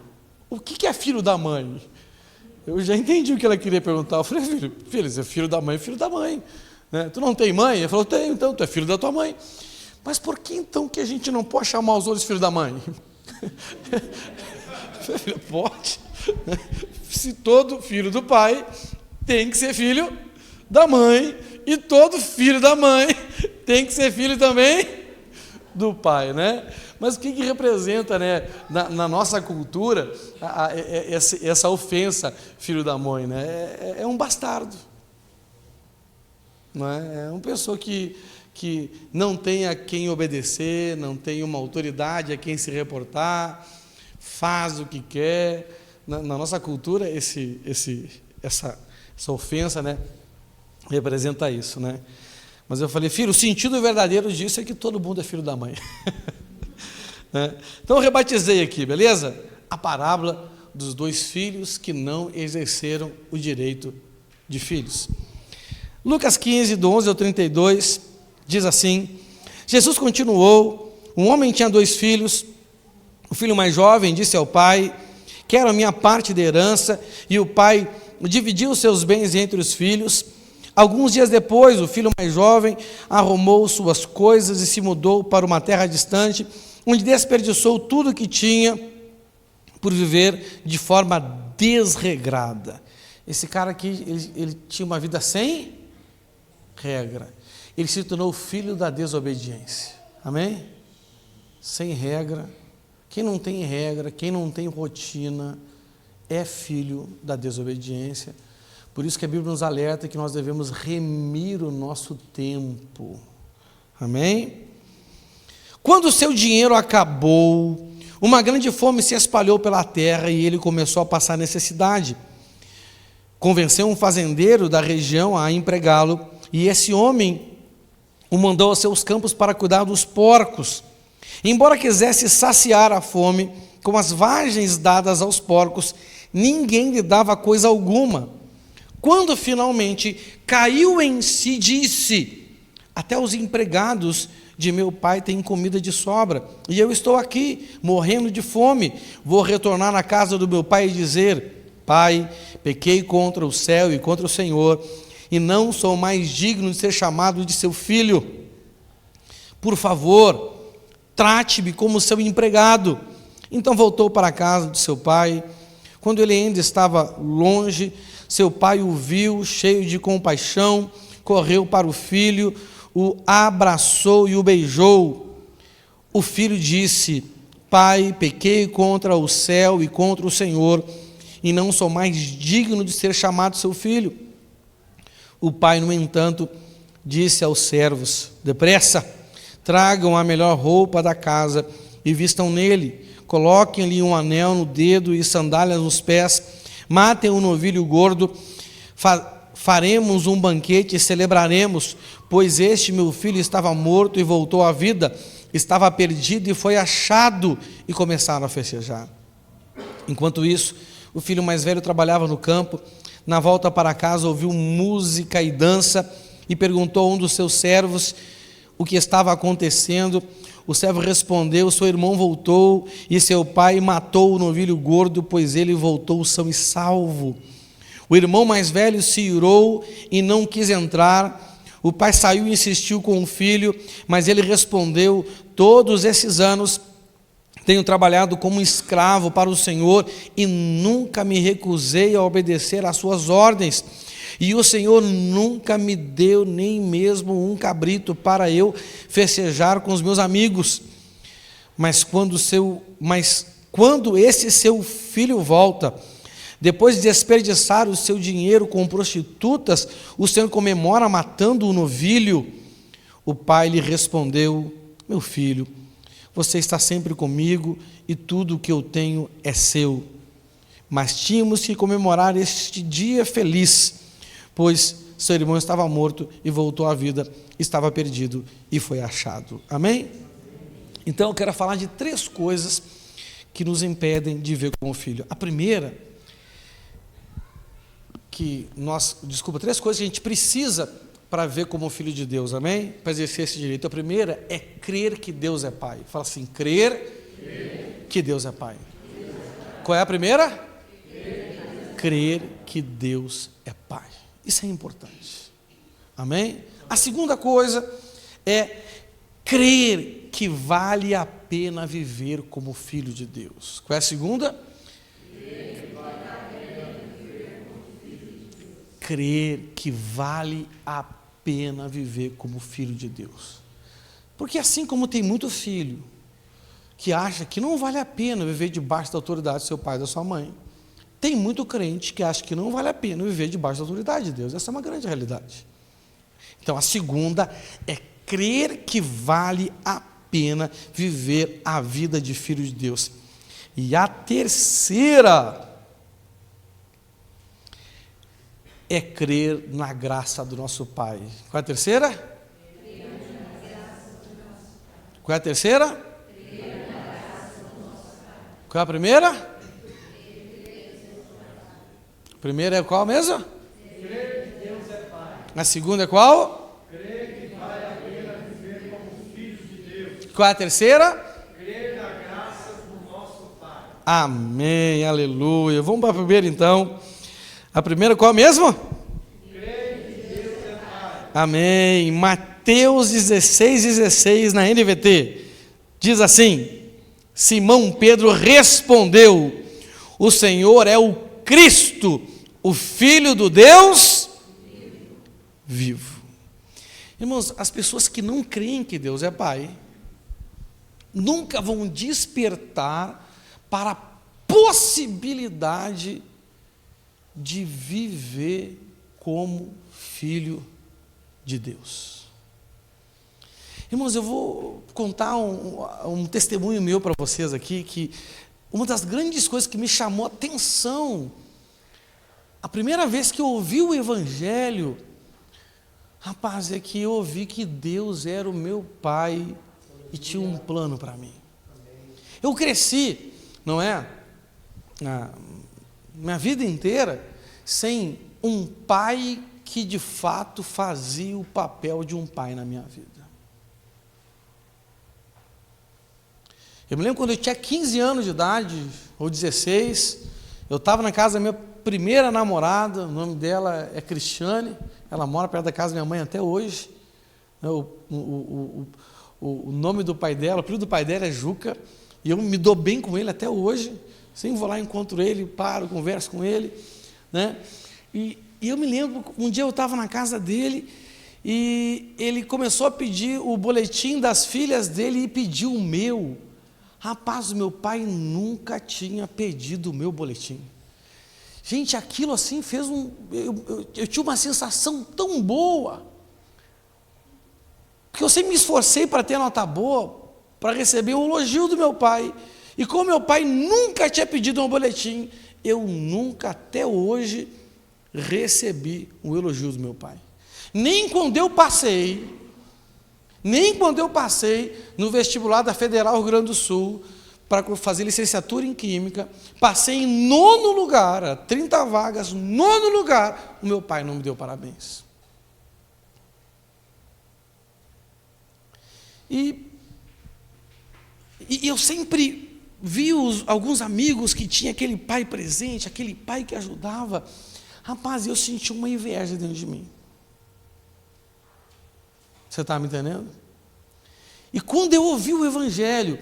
o que é filho da mãe? Eu já entendi o que ela queria perguntar. Eu falei: filho, você é filho da mãe, filho da mãe. Né? Tu não tem mãe? Ele falou: tenho, então, tu é filho da tua mãe. Mas por que então que a gente não pode chamar os outros filhos da mãe? Pode. Se todo filho do pai tem que ser filho da mãe, e todo filho da mãe tem que ser filho também do pai, né? Mas o que representa, né, na nossa cultura essa ofensa, filho da mãe, né? É um bastardo, não é? É uma pessoa que não tem a quem obedecer, não tem uma autoridade a quem se reportar, faz o que quer. Na nossa cultura, essa ofensa, né, representa isso, né? Mas eu falei: filho, o sentido verdadeiro disso é que todo mundo é filho da mãe. Então eu rebatizei aqui, beleza? A parábola dos 2 filhos que não exerceram o direito de filhos. Lucas 15, do 11 ao 32, diz assim: Jesus continuou: um homem tinha 2 filhos. O filho mais jovem disse ao pai: quero a minha parte da herança. E o pai dividiu os seus bens entre os filhos. Alguns dias depois, o filho mais jovem arrumou suas coisas e se mudou para uma terra distante, onde desperdiçou tudo o que tinha por viver de forma desregrada. Esse cara aqui, ele tinha uma vida sem regra. Ele se tornou filho da desobediência. Amém? Sem regra. Quem não tem regra, quem não tem rotina, é filho da desobediência. Por isso que a Bíblia nos alerta que nós devemos remir o nosso tempo. Amém? Quando o seu dinheiro acabou, uma grande fome se espalhou pela terra e ele começou a passar necessidade. Convenceu um fazendeiro da região a empregá-lo, e esse homem o mandou aos seus campos para cuidar dos porcos. Embora quisesse saciar a fome com as vagens dadas aos porcos, ninguém lhe dava coisa alguma. Quando finalmente caiu em si, disse: até os empregados de meu pai têm comida de sobra, e eu estou aqui, morrendo de fome. Vou retornar na casa do meu pai e dizer: Pai, pequei contra o céu e contra o Senhor, e não sou mais digno de ser chamado de seu filho. Por favor, trate-me como seu empregado. Então voltou para a casa de seu pai. Quando ele ainda estava longe, seu pai o viu, cheio de compaixão, correu para o filho, o abraçou e o beijou. O filho disse: Pai, pequei contra o céu e contra o Senhor, e não sou mais digno de ser chamado seu filho. O pai, no entanto, disse aos servos: depressa, tragam a melhor roupa da casa e vistam nele, coloquem-lhe um anel no dedo e sandálias nos pés, matem um novilho gordo, faremos um banquete e celebraremos, pois este meu filho estava morto e voltou à vida, estava perdido e foi achado, e começaram a festejar. Enquanto isso, o filho mais velho trabalhava no campo. Na volta para casa ouviu música e dança e perguntou a um dos seus servos o que estava acontecendo. O servo respondeu: seu irmão voltou e seu pai matou o novilho gordo, pois ele voltou são e salvo. O irmão mais velho se irou e não quis entrar. O pai saiu e insistiu com o filho, mas ele respondeu: todos esses anos tenho trabalhado como escravo para o Senhor e nunca me recusei a obedecer às suas ordens. E o Senhor nunca me deu nem mesmo um cabrito para eu festejar com os meus amigos. Mas quando esse seu filho volta, depois de desperdiçar o seu dinheiro com prostitutas, o Senhor comemora matando o novilho. O pai lhe respondeu: meu filho, você está sempre comigo e tudo o que eu tenho é seu. Mas tínhamos que comemorar este dia feliz, pois seu irmão estava morto e voltou à vida, estava perdido e foi achado. Amém? Então eu quero falar de 3 coisas que nos impedem de ver como filho. A primeira, 3 coisas que a gente precisa para ver como filho de Deus, amém? Para exercer esse direito. A primeira é crer que Deus é Pai. Fala assim: crer que Deus é Pai. Qual é a primeira? Crer que Deus é Pai. Isso é importante, amém? A segunda coisa é crer que vale a pena viver como filho de Deus. Qual é a segunda? Crer que vale a pena viver como filho de Deus. Porque assim como tem muito filho que acha que não vale a pena viver debaixo da autoridade do seu pai e da sua mãe, tem muito crente que acha que não vale a pena viver debaixo da autoridade de Deus. Essa é uma grande realidade. Então a segunda é crer que vale a pena viver a vida de filho de Deus. E a terceira é crer na graça do nosso Pai. Qual é a terceira? Qual é a terceira? Qual é a primeira? A primeira é qual mesmo? Crer que Deus é Pai. A segunda é qual? Crer que vale a pena viver como filhos de Deus. Qual é a terceira? Crer na graça do nosso Pai. Amém, aleluia. Vamos para a primeira então. A primeira qual mesmo? Crer que Deus é Pai. Amém. Mateus 16:16 na NVT. Diz assim: Simão Pedro respondeu: o Senhor é o Cristo, o Filho do Deus vivo. Irmãos, as pessoas que não creem que Deus é Pai, nunca vão despertar para a possibilidade de viver como filho de Deus. Irmãos, eu vou contar um testemunho meu para vocês aqui, que uma das grandes coisas que me chamou a atenção, a primeira vez que eu ouvi o Evangelho, rapaz, é que eu ouvi que Deus era o meu Pai e tinha um plano para mim. Eu cresci não é? Minha vida inteira sem um pai que de fato fazia o papel de um pai na minha vida. Eu me lembro quando eu tinha 15 anos de idade, ou 16, eu estava na casa da minha primeira namorada, o nome dela é Cristiane, ela mora perto da casa da minha mãe até hoje. O nome do pai dela, o apelido do pai dela é Juca, e eu me dou bem com ele até hoje. Sempre vou lá, encontro ele, paro, converso com ele, né? E eu me lembro, um dia eu estava na casa dele e ele começou a pedir o boletim das filhas dele e pediu o meu. Rapaz, o meu pai nunca tinha pedido o meu boletim. Gente, aquilo assim fez eu tinha uma sensação tão boa, porque eu sempre me esforcei para ter nota boa, para receber o elogio do meu pai. E como meu pai nunca tinha pedido um boletim, eu nunca até hoje recebi um elogio do meu pai. Nem quando eu passei no vestibular da Federal Rio Grande do Sul, para fazer licenciatura em Química, passei em 9º lugar, 30 vagas, 9º lugar, o meu pai não me deu parabéns. E eu sempre vi alguns amigos que tinham aquele pai presente, aquele pai que ajudava. Rapaz, eu senti uma inveja dentro de mim. Você está me entendendo? E quando eu ouvi o Evangelho,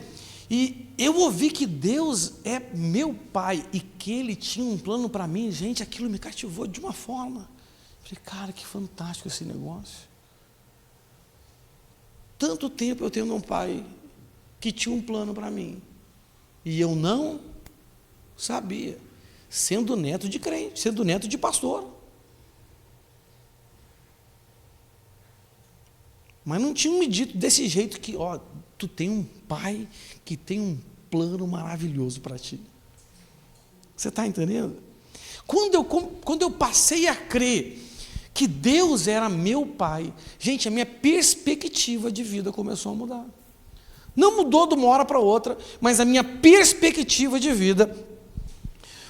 e eu ouvi que Deus é meu pai, e que Ele tinha um plano para mim, gente, aquilo me cativou de uma forma. Falei, cara, que fantástico esse negócio. Tanto tempo eu tendo um pai que tinha um plano para mim, e eu não sabia, sendo neto de crente, sendo neto de pastor. Mas não tinham me dito desse jeito que, ó, tu tem um pai que tem um plano maravilhoso para ti. Você está entendendo? Quando eu passei a crer que Deus era meu pai, gente, a minha perspectiva de vida começou a mudar. Não mudou de uma hora para outra, mas a minha perspectiva de vida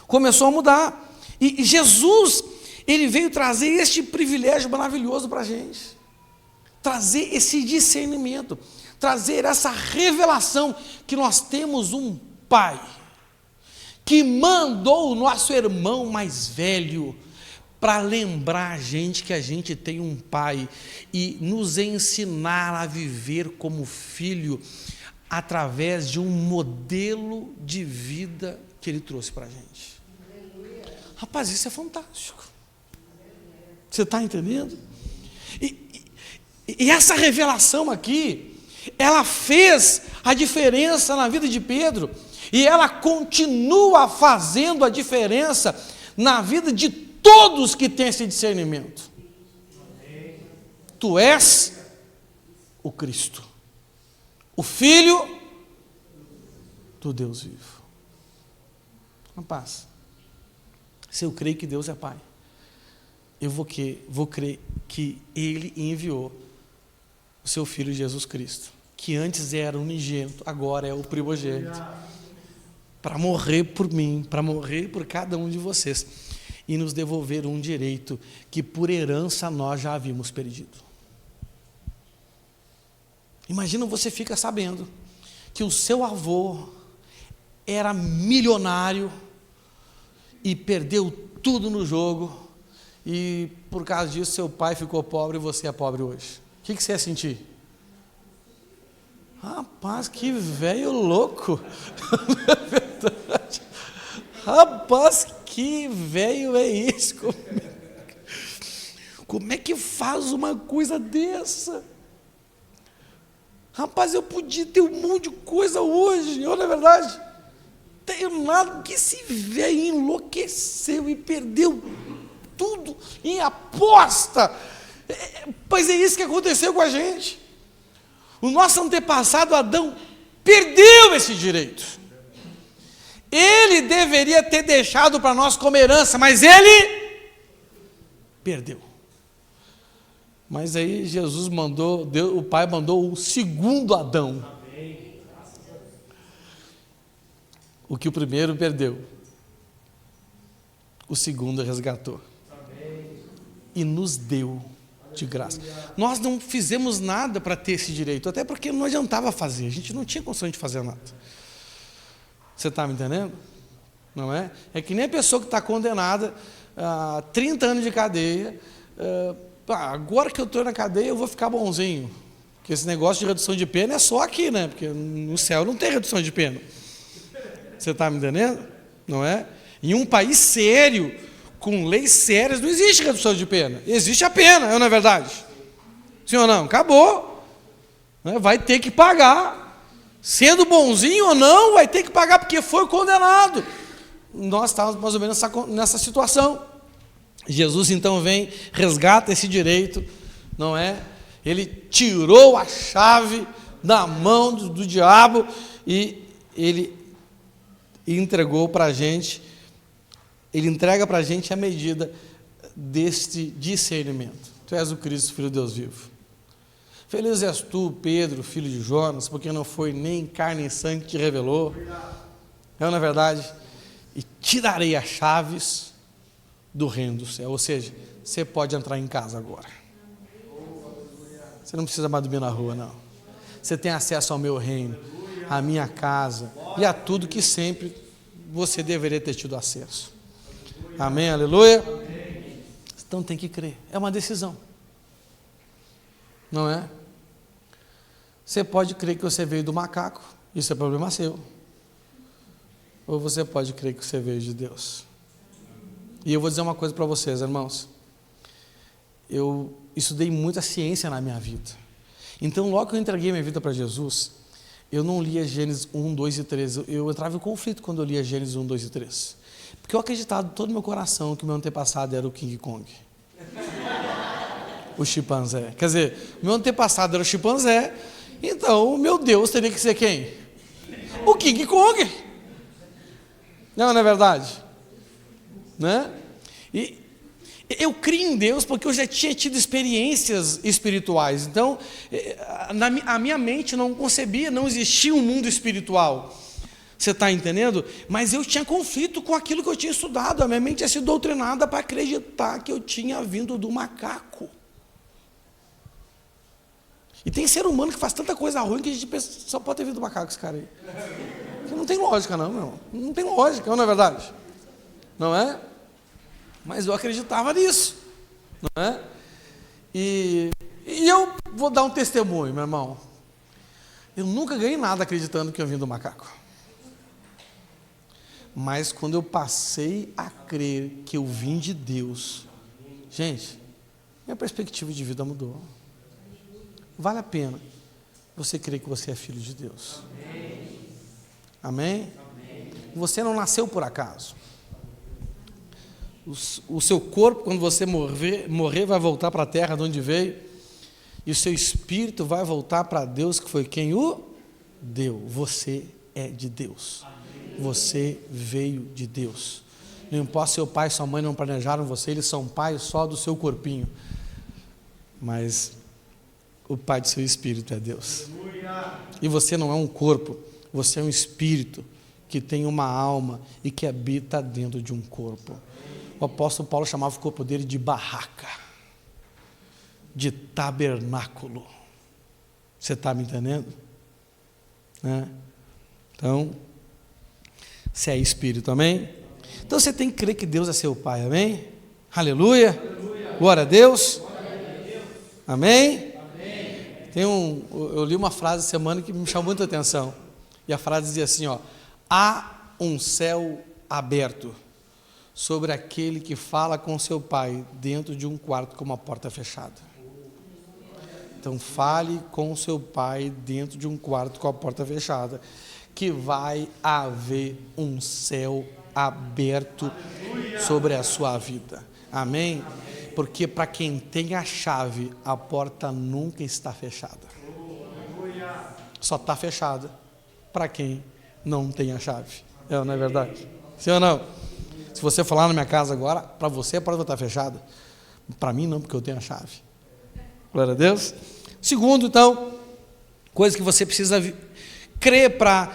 começou a mudar. E Jesus, Ele veio trazer este privilégio maravilhoso para a gente. Trazer esse discernimento, trazer essa revelação que nós temos um pai que mandou o nosso irmão mais velho para lembrar a gente que a gente tem um pai e nos ensinar a viver como filho através de um modelo de vida que ele trouxe para a gente. Rapaz, isso é fantástico. Você está entendendo? E essa revelação aqui, ela fez a diferença na vida de Pedro, e ela continua fazendo a diferença na vida de todos que têm esse discernimento. Tu és o Cristo, o Filho do Deus vivo. Rapaz, se eu creio que Deus é Pai, eu vou crer que Ele enviou o seu Filho Jesus Cristo, que antes era unigênito, agora é o primogênito, para morrer por mim, para morrer por cada um de vocês, e nos devolver um direito que por herança nós já havíamos perdido. Imagina, você fica sabendo que o seu avô era milionário e perdeu tudo no jogo, e por causa disso seu pai ficou pobre e você é pobre hoje. O que você ia sentir? Rapaz, que velho louco. Não é verdade? Rapaz, que velho é esse? Como é que faz uma coisa dessa? Rapaz, eu podia ter um monte de coisa hoje, não é verdade? Tenho nada, que esse velho enlouqueceu e perdeu tudo em aposta. Pois é isso que aconteceu com a gente. O nosso antepassado Adão perdeu esse direito. Ele deveria ter deixado para nós como herança, mas ele perdeu. Mas aí Jesus mandou, o Pai mandou o segundo Adão. O que o primeiro perdeu, o segundo resgatou. E nos deu de graça. Nós não fizemos nada para ter esse direito, até porque não adiantava fazer, a gente não tinha condição de fazer nada. Você está me entendendo? Não é? É que nem a pessoa que está condenada a 30 anos de cadeia, agora que eu estou na cadeia eu vou ficar bonzinho. Porque esse negócio de redução de pena é só aqui, né? Porque no céu não tem redução de pena. Você está me entendendo? Não é? Em um país sério, com leis sérias, não existe redução de pena. Existe a pena, não é verdade? Sim ou não? Acabou. Vai ter que pagar. Sendo bonzinho ou não, vai ter que pagar porque foi condenado. Nós estávamos mais ou menos nessa situação. Jesus então vem, resgata esse direito, não é? Ele tirou a chave da mão do diabo e ele entregou para a gente, ele entrega para a gente a medida deste discernimento. Tu és o Cristo, Filho de Deus vivo. Feliz és tu, Pedro, filho de Jonas, porque não foi nem carne e sangue que te revelou. Não é verdade? E te darei as chaves do reino do céu. Ou seja, você pode entrar em casa agora. Você não precisa mais dormir na rua, não. Você tem acesso ao meu reino, à minha casa e a tudo que sempre você deveria ter tido acesso. Amém, aleluia? Então tem que crer. É uma decisão. Não é? Você pode crer que você veio do macaco, isso é problema seu. Ou você pode crer que você veio de Deus. E eu vou dizer uma coisa para vocês, irmãos. Eu estudei muita ciência na minha vida. Então, logo que eu entreguei minha vida para Jesus, eu não lia Gênesis 1, 2 e 3. Eu entrava em conflito quando eu lia Gênesis 1, 2 e 3. Porque eu acreditava de todo o meu coração que o meu antepassado era o King Kong. O chimpanzé. Quer dizer, o meu antepassado era o chimpanzé, então o meu Deus teria que ser quem? O King Kong. Não é verdade? Né? E eu creio em Deus porque eu já tinha tido experiências espirituais. Então, a minha mente não concebia, não existia um mundo espiritual. Você está entendendo? Mas eu tinha conflito com aquilo que eu tinha estudado. A minha mente tinha sido doutrinada para acreditar que eu tinha vindo do macaco. E tem ser humano que faz tanta coisa ruim que a gente pensa, só pode ter vindo do macaco esse cara aí. Porque não tem lógica não, meu. Não tem lógica, não é verdade? Não é? Mas eu acreditava nisso. Não é? E eu vou dar um testemunho, meu irmão. Eu nunca ganhei nada acreditando que eu vim do macaco. Mas quando eu passei a crer que eu vim de Deus, gente, minha perspectiva de vida mudou. Vale a pena você crer que você é filho de Deus. Amém? Você não nasceu por acaso. O seu corpo, quando você morrer, vai voltar para a terra de onde veio. E o seu espírito vai voltar para Deus, que foi quem o deu. Você é de Deus. Você veio de Deus. Não importa se seu pai e sua mãe não planejaram você, eles são pais só do seu corpinho. Mas o pai do seu espírito é Deus. E você não é um corpo, você é um espírito que tem uma alma e que habita dentro de um corpo. O apóstolo Paulo chamava o corpo dele de barraca, de tabernáculo. Você está me entendendo? Né? Então, você é espírito, amém? Então você tem que crer que Deus é seu pai, amém? Aleluia! Aleluia. Glória a Deus! Glória a Deus. Amém? Eu li uma frase essa semana que me chamou muita atenção. E a frase dizia assim, ó: há um céu aberto sobre aquele que fala com seu pai dentro de um quarto com uma porta fechada. Então fale com seu pai dentro de um quarto com a porta fechada, que vai haver um céu aberto sobre a sua vida. Amém? Porque para quem tem a chave, a porta nunca está fechada. Só está fechada para quem não tem a chave. Não é verdade? Sim ou não? Se você falar na minha casa agora, para você a porta está fechada. Para mim não, porque eu tenho a chave. Glória a Deus. Segundo, então, coisa que você precisa crer para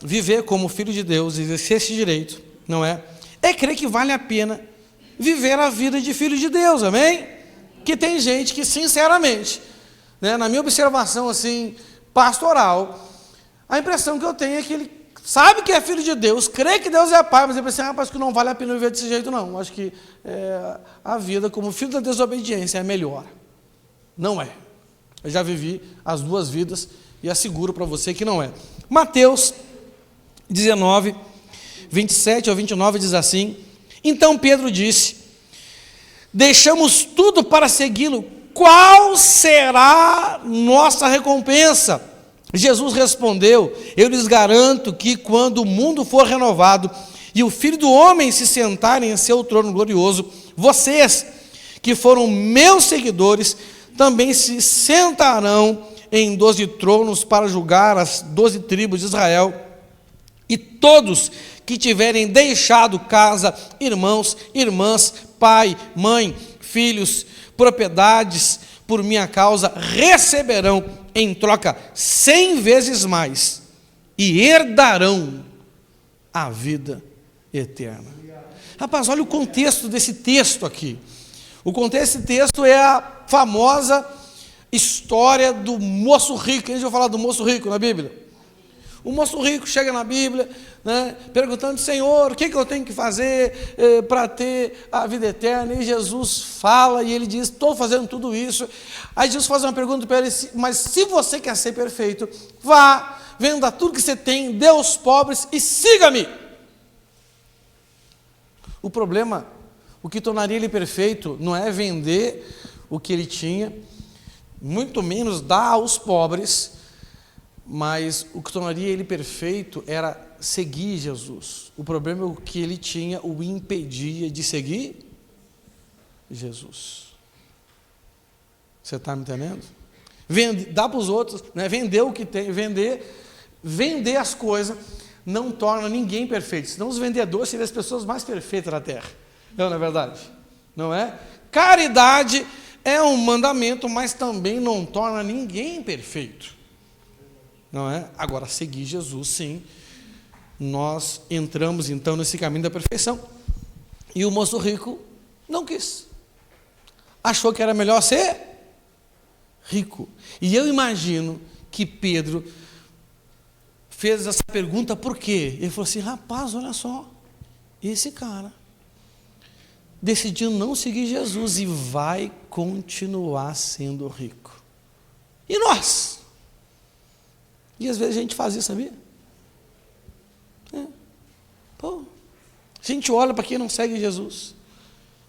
viver como filho de Deus, exercer esse direito, não é? É crer que vale a pena viver a vida de filho de Deus, amém? Que tem gente que, sinceramente, né, na minha observação assim, pastoral, a impressão que eu tenho é que ele sabe que é filho de Deus, crê que Deus é pai, mas ele pensa, rapaz, que não vale a pena viver desse jeito, não. Acho que a vida como filho da desobediência é melhor. Não é. Eu já vivi as duas vidas e asseguro para você que não é. Mateus 19, 27 ao 29 diz assim: então Pedro disse, deixamos tudo para segui-lo, qual será nossa recompensa? Jesus respondeu, eu lhes garanto que quando o mundo for renovado e o Filho do Homem se sentar em seu trono glorioso, vocês que foram meus seguidores também se sentarão em 12 tronos para julgar as 12 tribos de Israel, e todos que tiverem deixado casa, irmãos, irmãs, pai, mãe, filhos, propriedades, por minha causa, receberão em troca 100 vezes mais, e herdarão a vida eterna. Rapaz, olha o contexto desse texto aqui. O contexto desse texto é a famosa história do moço rico. A gente vai falar do moço rico na Bíblia. O moço rico chega na Bíblia, né, perguntando, Senhor, o que eu tenho que fazer para ter a vida eterna? E Jesus fala e ele diz, estou fazendo tudo isso. Aí Jesus faz uma pergunta para ele, mas se você quer ser perfeito, vá, venda tudo que você tem, dê aos pobres e siga-me. O problema, o que tornaria ele perfeito, não é vender o que ele tinha, muito menos dar aos pobres, mas o que tornaria ele perfeito era seguir Jesus. O problema é o que ele tinha o impedia de seguir Jesus. Você está me entendendo? Dá para os outros, né? Vender o que tem, vender as coisas não torna ninguém perfeito. Senão os vendedores seriam as pessoas mais perfeitas da terra. Não é verdade? Não é? Caridade é um mandamento, mas também não torna ninguém perfeito. Não é? Agora, seguir Jesus, sim, nós entramos então nesse caminho da perfeição. E o moço rico não quis. Achou que era melhor ser rico. E eu imagino que Pedro fez essa pergunta por quê? Ele falou assim, rapaz, olha só, esse cara decidiu não seguir Jesus e vai continuar sendo rico. E nós? E às vezes a gente faz isso, sabia? A gente olha para quem não segue Jesus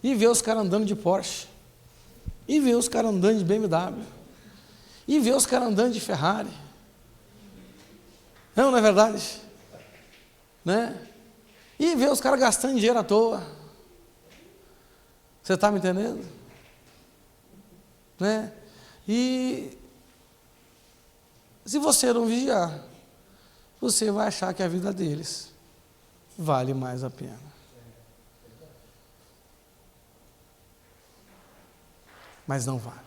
e vê os caras andando de Porsche, e vê os caras andando de BMW, e vê os caras andando de Ferrari. Não é verdade? Né? E vê os caras gastando dinheiro à toa. Você está me entendendo? Né? E se você não vigiar, você vai achar que a vida deles vale mais a pena. Mas não vale.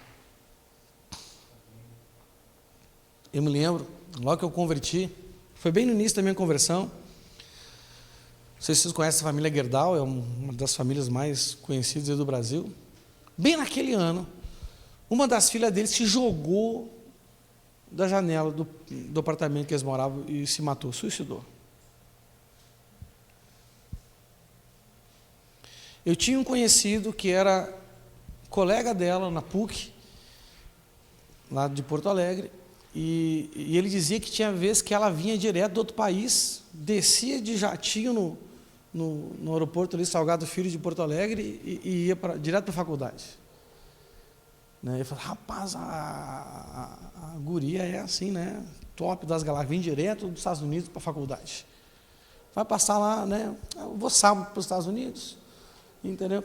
Eu me lembro, logo que eu converti, foi bem no início da minha conversão. Não sei se vocês conhecem a família Gerdau, é uma das famílias mais conhecidas do Brasil. Bem naquele ano, uma das filhas deles se jogou da janela do apartamento que eles moravam e se matou, suicidou. Eu tinha um conhecido que era colega dela na PUC, lá de Porto Alegre, e ele dizia que tinha vezes que ela vinha direto do outro país, descia de jatinho no aeroporto ali, Salgado Filho de Porto Alegre, e ia direto para a faculdade. Ele falou, rapaz, a guria é assim, né? Top das galáxias, vem direto dos Estados Unidos para a faculdade. Vai passar lá, né? Eu vou sábado para os Estados Unidos, entendeu?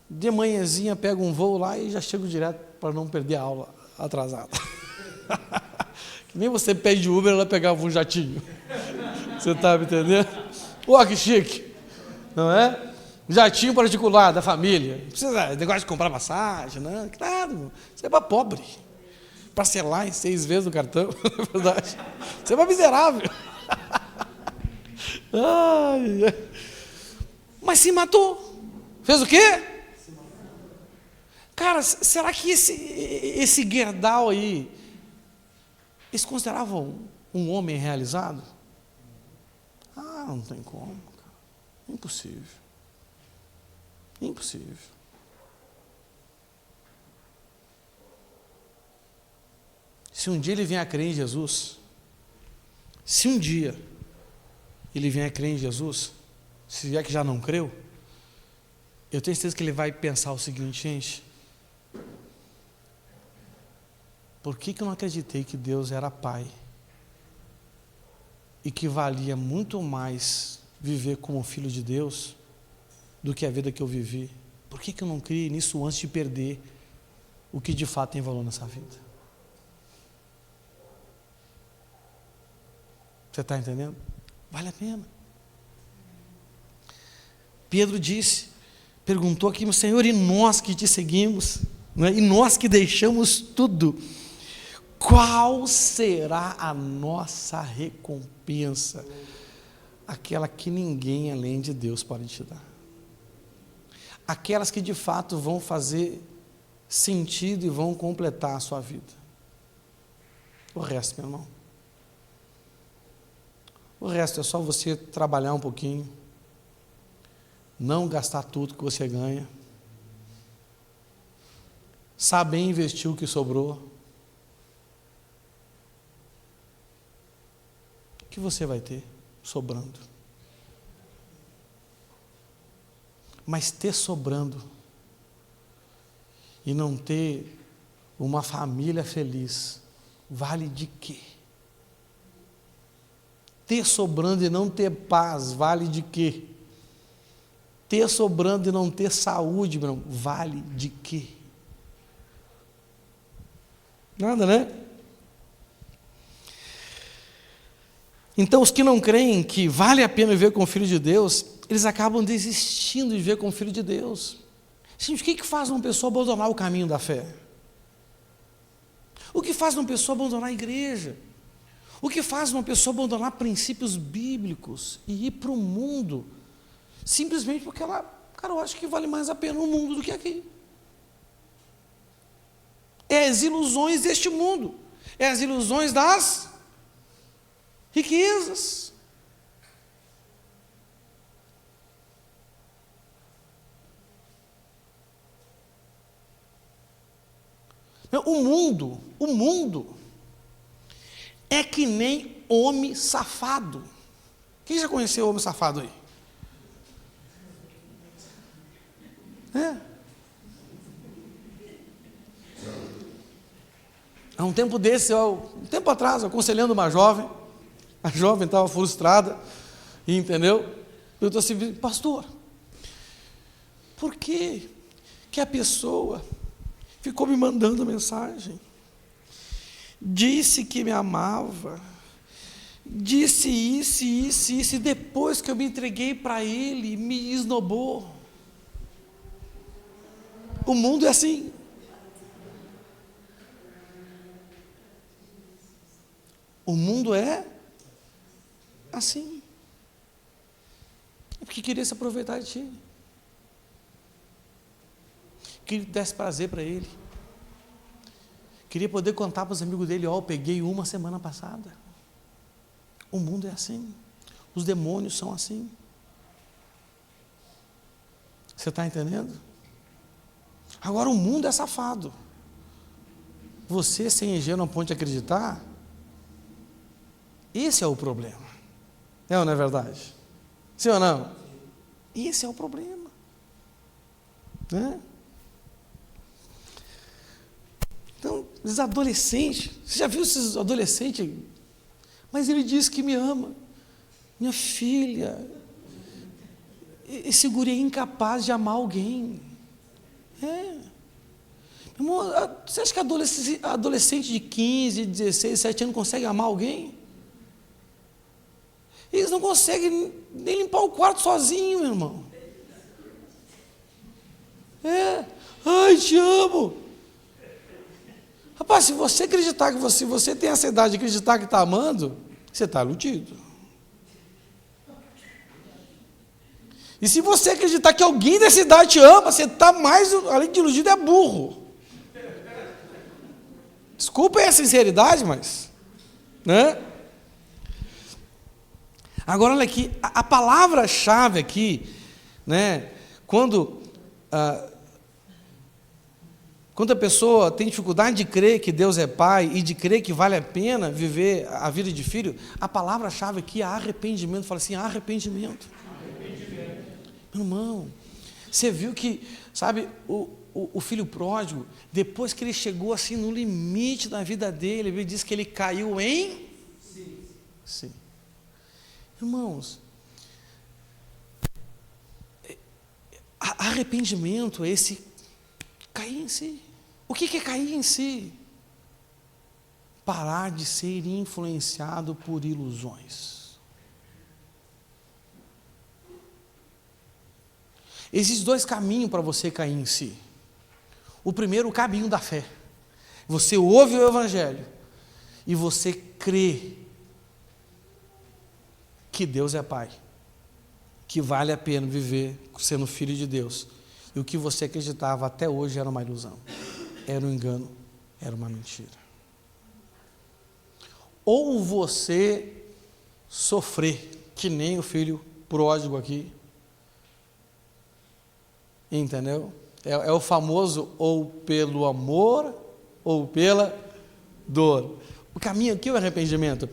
De manhãzinha pego um voo lá e já chego direto para não perder a aula atrasada. Que nem você pede Uber, ela pegava um jatinho. Você está me entendendo? Pô, que chique, não é? Jatinho particular da família. Não precisa negócio de comprar passagem, né? Claro, você é para pobre. Parcelar em 6 vezes o cartão, na verdade. Você é para miserável. Ai, ai. Mas se matou. Fez o quê? Cara, será que esse Gerdau aí, eles consideravam um homem realizado? Ah, não tem como, cara. Impossível. Impossível. Se um dia ele vier a crer em Jesus, se um dia ele vier a crer em Jesus, se é que já não creu, eu tenho certeza que ele vai pensar o seguinte: gente, por que eu não acreditei que Deus era Pai e que valia muito mais viver como filho de Deus do que a vida que eu vivi? Por que eu não criei nisso antes de perder o que de fato tem valor nessa vida? Você está entendendo? Vale a pena. Pedro perguntou aqui: Senhor, e nós que te seguimos, né? E nós que deixamos tudo, qual será a nossa recompensa? Aquela que ninguém além de Deus pode te dar. Aquelas que de fato vão fazer sentido e vão completar a sua vida. O resto, meu irmão, o resto é só você trabalhar um pouquinho, não gastar tudo que você ganha, saber investir o que sobrou, o que você vai ter sobrando. Mas ter sobrando e não ter uma família feliz, vale de quê? Ter sobrando e não ter paz, vale de quê? Ter sobrando e não ter saúde, meu irmão, vale de quê? Nada, né? Então, os que não creem que vale a pena viver com o Filho de Deus, eles acabam desistindo de viver com o Filho de Deus. Gente, o que faz uma pessoa abandonar o caminho da fé? O que faz uma pessoa abandonar a igreja? O que faz uma pessoa abandonar princípios bíblicos e ir para o mundo? Simplesmente porque ela, cara, eu acho que vale mais a pena o mundo do que aqui. É as ilusões deste mundo, é as ilusões das riquezas. O mundo é que nem homem safado. Quem já conheceu homem safado aí? Há um tempo atrás, aconselhando uma jovem, a jovem estava frustrada, e entendeu? Perguntou assim: pastor, por que a pessoa ficou me mandando mensagem? Disse que me amava, disse isso, e depois que eu me entreguei para ele, me esnobou. O mundo é assim. O mundo é assim. É porque queria se aproveitar de ti. Queria que desse prazer para ele. Queria poder contar para os amigos dele: eu peguei uma semana passada. O mundo é assim. Os demônios são assim. Você está entendendo? Agora, o mundo é safado. Você ser ingênuo a ponto de acreditar, esse é o problema. É ou não é verdade? Sim ou não? Esse é o problema. Né? Então, os adolescentes, você já viu esses adolescentes? Mas ele diz que me ama. Minha filha, esse guri é incapaz de amar alguém. Irmão, você acha que adolescente de 15, 16, 17 anos consegue amar alguém? Eles não conseguem nem limpar o quarto sozinho, meu irmão. Ai, te amo. Rapaz, se você acreditar que você tem essa idade de acreditar que está amando, você está iludido. E se você acreditar que alguém dessa idade te ama, você está mais, além de iludido, é burro. Desculpa a sinceridade, mas... né? Agora, olha aqui, a palavra-chave aqui, né, quando a pessoa tem dificuldade de crer que Deus é Pai e de crer que vale a pena viver a vida de filho, a palavra-chave aqui é arrependimento. Fala assim, arrependimento. Meu irmão, você viu que, sabe, o filho pródigo, depois que ele chegou assim no limite da vida dele, ele diz que ele caiu em... Sim. Irmãos, arrependimento é esse cair em si. O que é cair em si? Parar de ser influenciado por ilusões. Existem dois caminhos para você cair em si. O primeiro, o caminho da fé. Você ouve o Evangelho e você crê que Deus é Pai, que vale a pena viver sendo filho de Deus. E o que você acreditava até hoje era uma ilusão, era um engano, era uma mentira. Ou você sofrer, que nem o filho pródigo aqui, entendeu? É o famoso ou pelo amor ou pela dor. O caminho aqui é o arrependimento,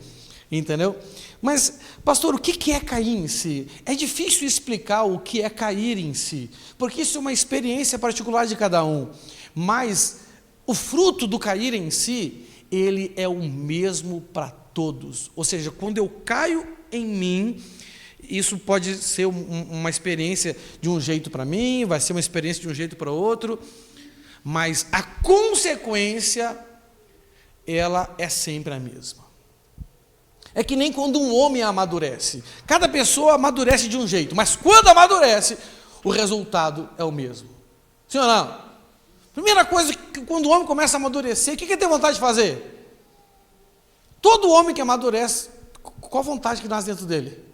entendeu? Mas, pastor, o que é cair em si? É difícil explicar o que é cair em si, porque isso é uma experiência particular de cada um, mas o fruto do cair em si, ele é o mesmo para todos. Ou seja, quando eu caio em mim, isso pode ser uma experiência de um jeito para mim, vai ser uma experiência de um jeito para outro, mas a consequência, ela é sempre a mesma. É que nem quando um homem amadurece. Cada pessoa amadurece de um jeito, mas quando amadurece, o resultado é o mesmo. Sim ou não? Primeira coisa, que quando o homem começa a amadurecer, o que ele tem vontade de fazer? Todo homem que amadurece, qual a vontade que nasce dentro dele?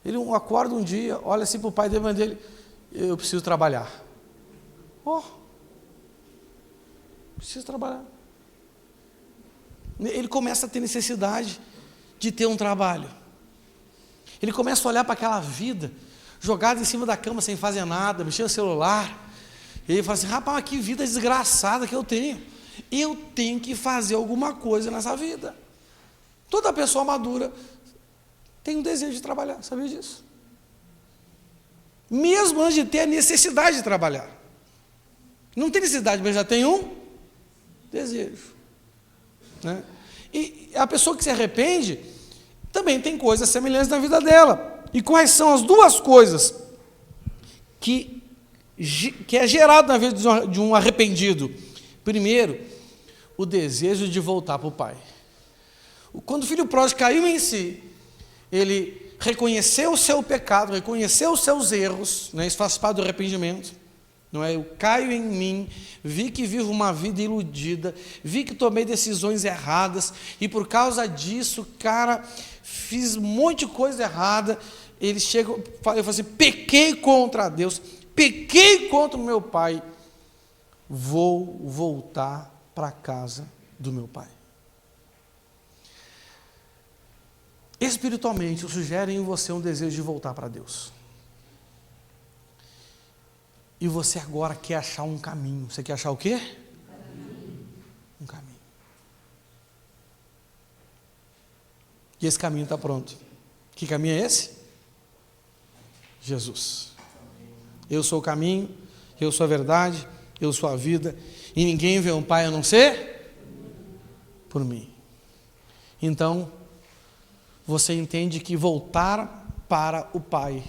Ele acorda um dia, olha assim para o pai dele, mãe dele, eu preciso trabalhar. Preciso trabalhar. Ele começa a ter necessidade de ter um trabalho. Ele começa a olhar para aquela vida, jogada em cima da cama sem fazer nada, mexendo no celular. Ele fala assim, rapaz, que vida desgraçada que eu tenho. Eu tenho que fazer alguma coisa nessa vida. Toda pessoa madura tem um desejo de trabalhar, sabia disso? Mesmo antes de ter a necessidade de trabalhar. Não tem necessidade, mas já tem um desejo. Né? E a pessoa que se arrepende também tem coisas semelhantes na vida dela. E quais são as duas coisas que é gerado na vida de um arrependido? Primeiro, o desejo de voltar para o pai. Quando o filho pródigo caiu em si, ele reconheceu o seu pecado, reconheceu os seus erros, né? Isso faz parte do arrependimento. Não é? Eu caio em mim, vi que vivo uma vida iludida, vi que tomei decisões erradas, e por causa disso, cara, fiz um monte de coisa errada. Ele chega, eu falo assim, pequei contra Deus, pequei contra o meu pai, vou voltar para a casa do meu pai. Espiritualmente, isso gera em você um desejo de voltar para Deus. E você agora quer achar um caminho. Você quer achar o quê? Um caminho. E esse caminho está pronto. Que caminho é esse? Jesus. Eu sou o caminho, eu sou a verdade, eu sou a vida, e ninguém vê um pai a não ser por mim. Então, você entende que voltar para o Pai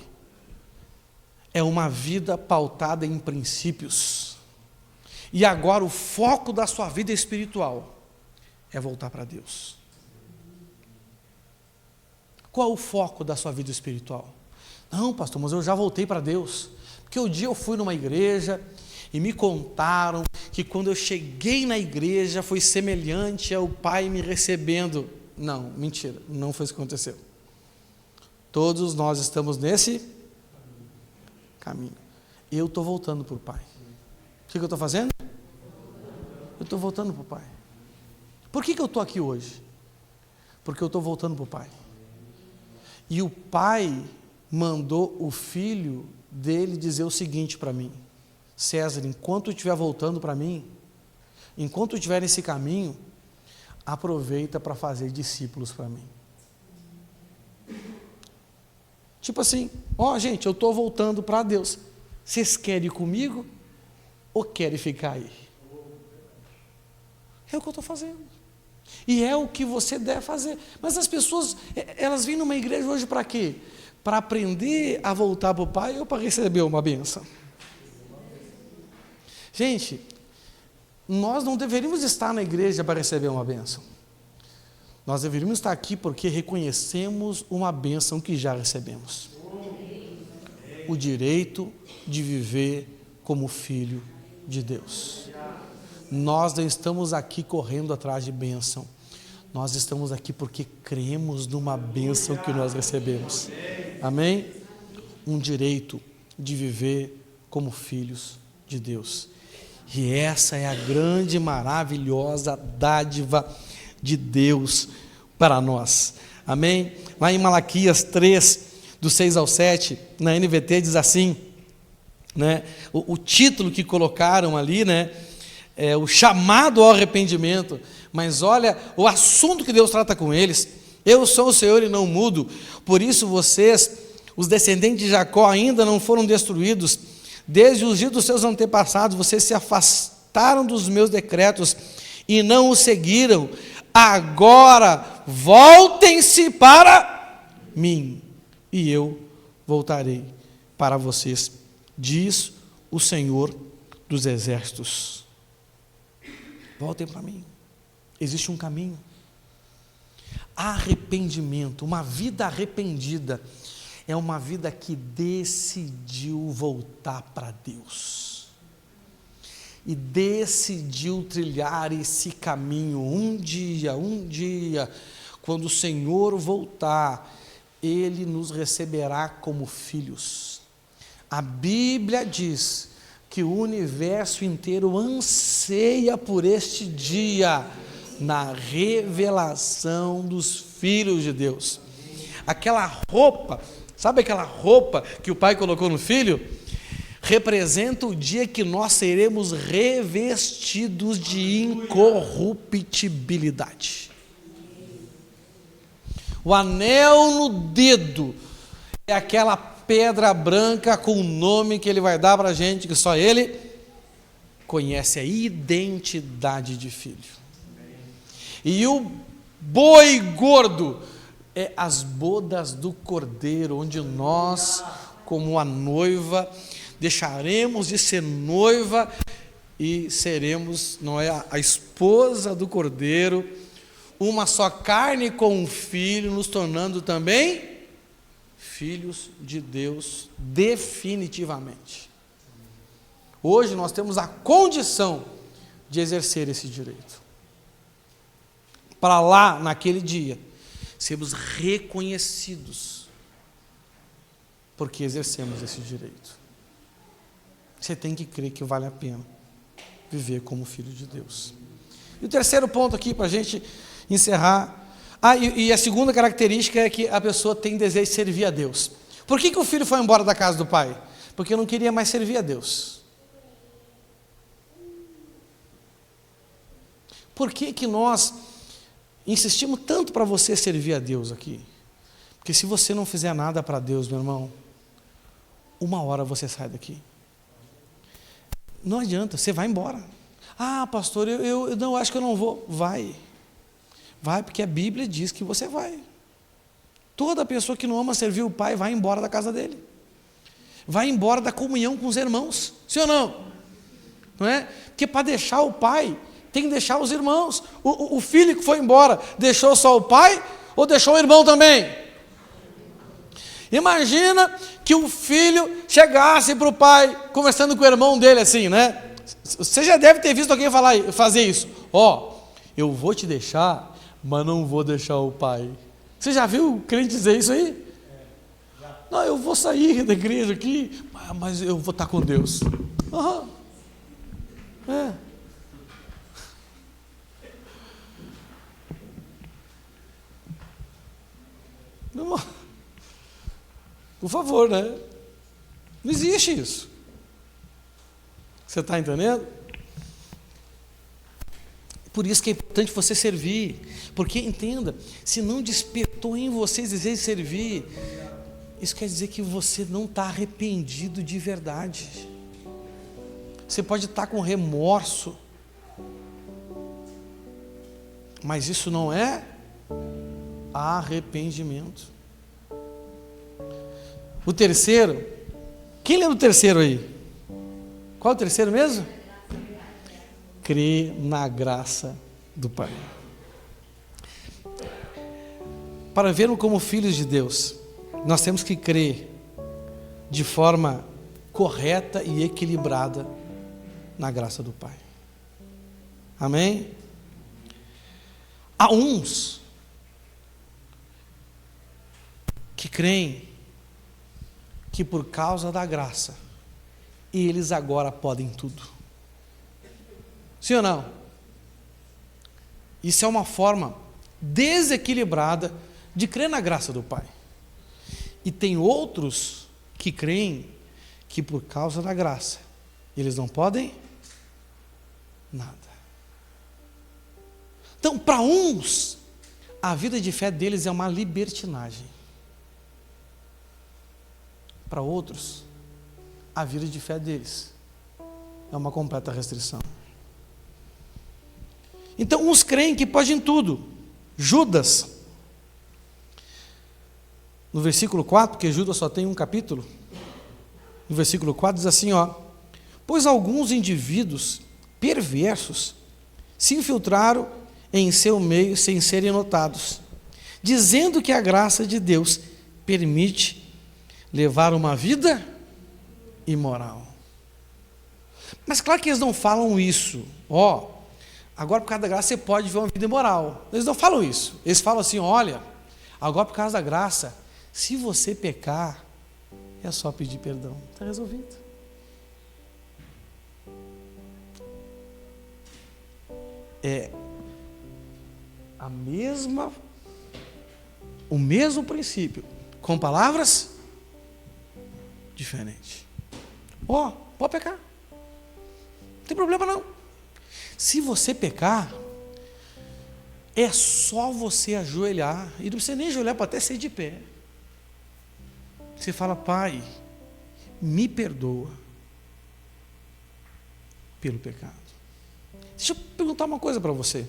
é uma vida pautada em princípios. E agora o foco da sua vida espiritual é voltar para Deus. Qual é o foco da sua vida espiritual? Não, pastor, mas eu já voltei para Deus. Porque um dia eu fui numa igreja e me contaram que quando eu cheguei na igreja foi semelhante ao Pai me recebendo. Não, mentira, não foi isso que aconteceu. Todos nós estamos nesse caminho. Eu estou voltando para o Pai. O que eu estou fazendo? Eu estou voltando para o Pai. Por que eu estou aqui hoje? Porque eu estou voltando para o Pai. E o Pai mandou o filho dele dizer o seguinte para mim: César, enquanto eu estiver voltando para mim, enquanto eu estiver nesse caminho, aproveita para fazer discípulos para mim. Tipo assim, gente, eu estou voltando para Deus. Vocês querem ir comigo ou querem ficar aí? É o que eu estou fazendo. E é o que você deve fazer. Mas as pessoas, elas vêm numa igreja hoje para quê? Para aprender a voltar para o Pai ou para receber uma bênção? Gente, nós não deveríamos estar na igreja para receber uma bênção. Nós deveríamos estar aqui porque reconhecemos uma bênção que já recebemos. O direito de viver como filho de Deus. Nós não estamos aqui correndo atrás de bênção. Nós estamos aqui porque cremos numa bênção que nós recebemos. Amém? Um direito de viver como filhos de Deus. E essa é a grande, maravilhosa dádiva de Deus para nós. Amém? Lá em Malaquias 3, do 6 ao 7, na NVT diz assim, né? O título que colocaram ali, né? É o chamado ao arrependimento. Mas olha o assunto que Deus trata com eles. Eu sou o Senhor e não mudo. Por isso vocês, os descendentes de Jacó, ainda não foram destruídos. Desde os dias dos seus antepassados, vocês se afastaram dos meus decretos e não os seguiram. Agora voltem-se para mim e eu voltarei para vocês, diz o Senhor dos Exércitos. Voltem para mim. Existe um caminho. Arrependimento, uma vida arrependida é uma vida que decidiu voltar para Deus e decidiu trilhar esse caminho. Um dia, quando o Senhor voltar, Ele nos receberá como filhos. A Bíblia diz que o universo inteiro anseia por este dia, na revelação dos filhos de Deus. Aquela roupa, sabe aquela roupa que o Pai colocou no Filho? Representa o dia que nós seremos revestidos de incorruptibilidade. O anel no dedo é aquela pedra branca com o nome que Ele vai dar para a gente, que só Ele conhece, a identidade de filho. E o boi gordo é as bodas do Cordeiro, onde nós, como a noiva, deixaremos de ser noiva e seremos, não é, a esposa do Cordeiro, uma só carne com o Filho, nos tornando também filhos de Deus definitivamente. Hoje nós temos a condição de exercer esse direito. Para lá, naquele dia, sermos reconhecidos porque exercemos esse direito. Você tem que crer que vale a pena viver como filho de Deus. E o terceiro ponto aqui, para a gente encerrar, e a segunda característica é que a pessoa tem desejo de servir a Deus. Por que o filho foi embora da casa do pai? Porque não queria mais servir a Deus. Por que nós insistimos tanto para você servir a Deus aqui? Porque se você não fizer nada para Deus, meu irmão, uma hora você sai daqui. Não adianta, você vai embora. Ah, pastor, eu não acho que eu não vou. Vai, porque a Bíblia diz que você vai. Toda pessoa que não ama servir o Pai vai embora da casa dele. Vai embora da comunhão com os irmãos. Sim ou não? Não é? Porque para deixar o Pai, tem que deixar os irmãos. O filho que foi embora, deixou só o pai ou deixou o irmão também? Imagina que o filho chegasse para o pai, conversando com o irmão dele assim, né? Você já deve ter visto alguém fazer isso. Eu vou te deixar, mas não vou deixar o pai. Você já viu o crente dizer isso aí? Não, eu vou sair da igreja aqui, mas eu vou estar com Deus. Aham. É. Não, por favor, né? Não existe isso. Você está entendendo? Por isso que é importante você servir. Porque, entenda, se não despertou em você desejo de servir, isso quer dizer que você não está arrependido de verdade. Você pode estar com remorso, mas isso não é arrependimento. O terceiro, quem lembra do terceiro aí? Qual é o terceiro mesmo? Crer na graça do Pai. Para vermos como filhos de Deus, nós temos que crer de forma correta e equilibrada na graça do Pai. Amém? Há uns que creem que por causa da graça, eles agora podem tudo. Sim ou não? Isso é uma forma desequilibrada de crer na graça do Pai. E tem outros que creem que por causa da graça, eles não podem nada. Então, para uns, a vida de fé deles é uma libertinagem. Para outros, a vida de fé deles é uma completa restrição. Então, uns creem que podem tudo. Judas, no versículo 4, porque Judas só tem um capítulo, no versículo 4 diz assim, pois alguns indivíduos perversos se infiltraram em seu meio sem serem notados, dizendo que a graça de Deus permite levar uma vida imoral. Mas claro que eles não falam isso, agora por causa da graça você pode viver uma vida imoral. Eles não falam isso. Eles falam assim, olha, agora por causa da graça, se você pecar, é só pedir perdão. Está resolvido. É o mesmo princípio, com palavras diferentes. Pode pecar. Não tem problema não. Se você pecar, é só você ajoelhar, e não precisa nem ajoelhar, pode até ser de pé. Você fala, Pai, me perdoa pelo pecado. Deixa eu perguntar uma coisa para você.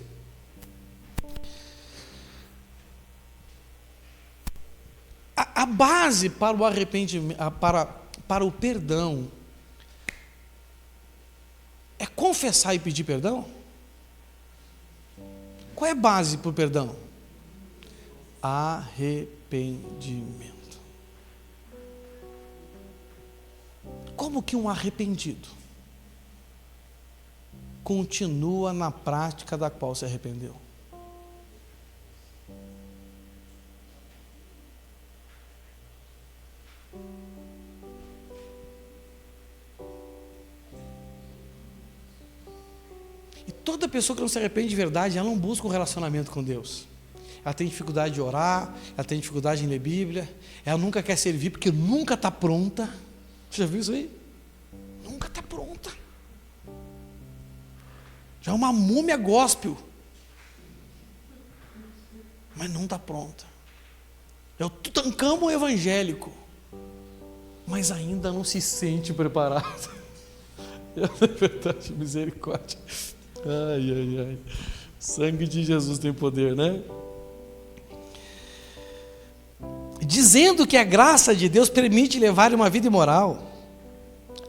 A base para o arrependimento, para o perdão, é confessar e pedir perdão? Qual é a base para o perdão? Arrependimento. Como que um arrependido continua na prática da qual se arrependeu? E toda pessoa que não se arrepende de verdade, ela não busca um relacionamento com Deus. Ela tem dificuldade de orar, ela tem dificuldade em ler Bíblia, ela nunca quer servir porque nunca está pronta. Você já viu isso aí? Nunca está pronta. Já é uma múmia gospel, mas não está pronta. É o Tutancâmon evangélico, mas ainda não se sente preparado. É verdade, misericórdia. Ai. Sangue de Jesus tem poder, né? Dizendo que a graça de Deus permite levar uma vida imoral.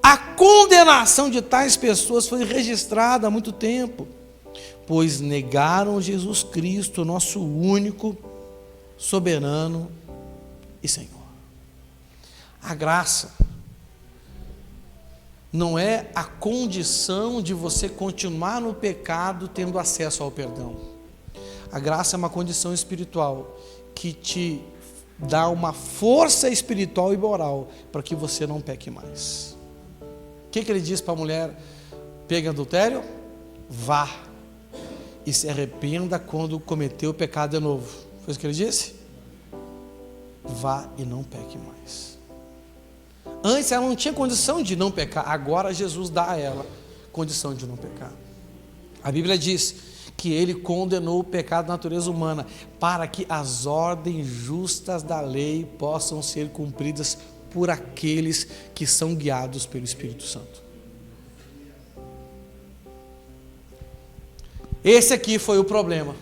A condenação de tais pessoas foi registrada há muito tempo, pois negaram Jesus Cristo, nosso único, soberano e Senhor. A graça não é a condição de você continuar no pecado tendo acesso ao perdão. A graça é uma condição espiritual que te dar uma força espiritual e moral para que você não peque mais. O que ele diz para a mulher pega em adultério? Vá e se arrependa quando cometeu o pecado de novo. Foi isso que ele disse? Vá e não peque mais. Antes ela não tinha condição de não pecar, agora Jesus dá a ela condição de não pecar. A Bíblia diz que ele condenou o pecado da natureza humana para que as ordens justas da lei possam ser cumpridas por aqueles que são guiados pelo Espírito Santo. Esse aqui foi o problema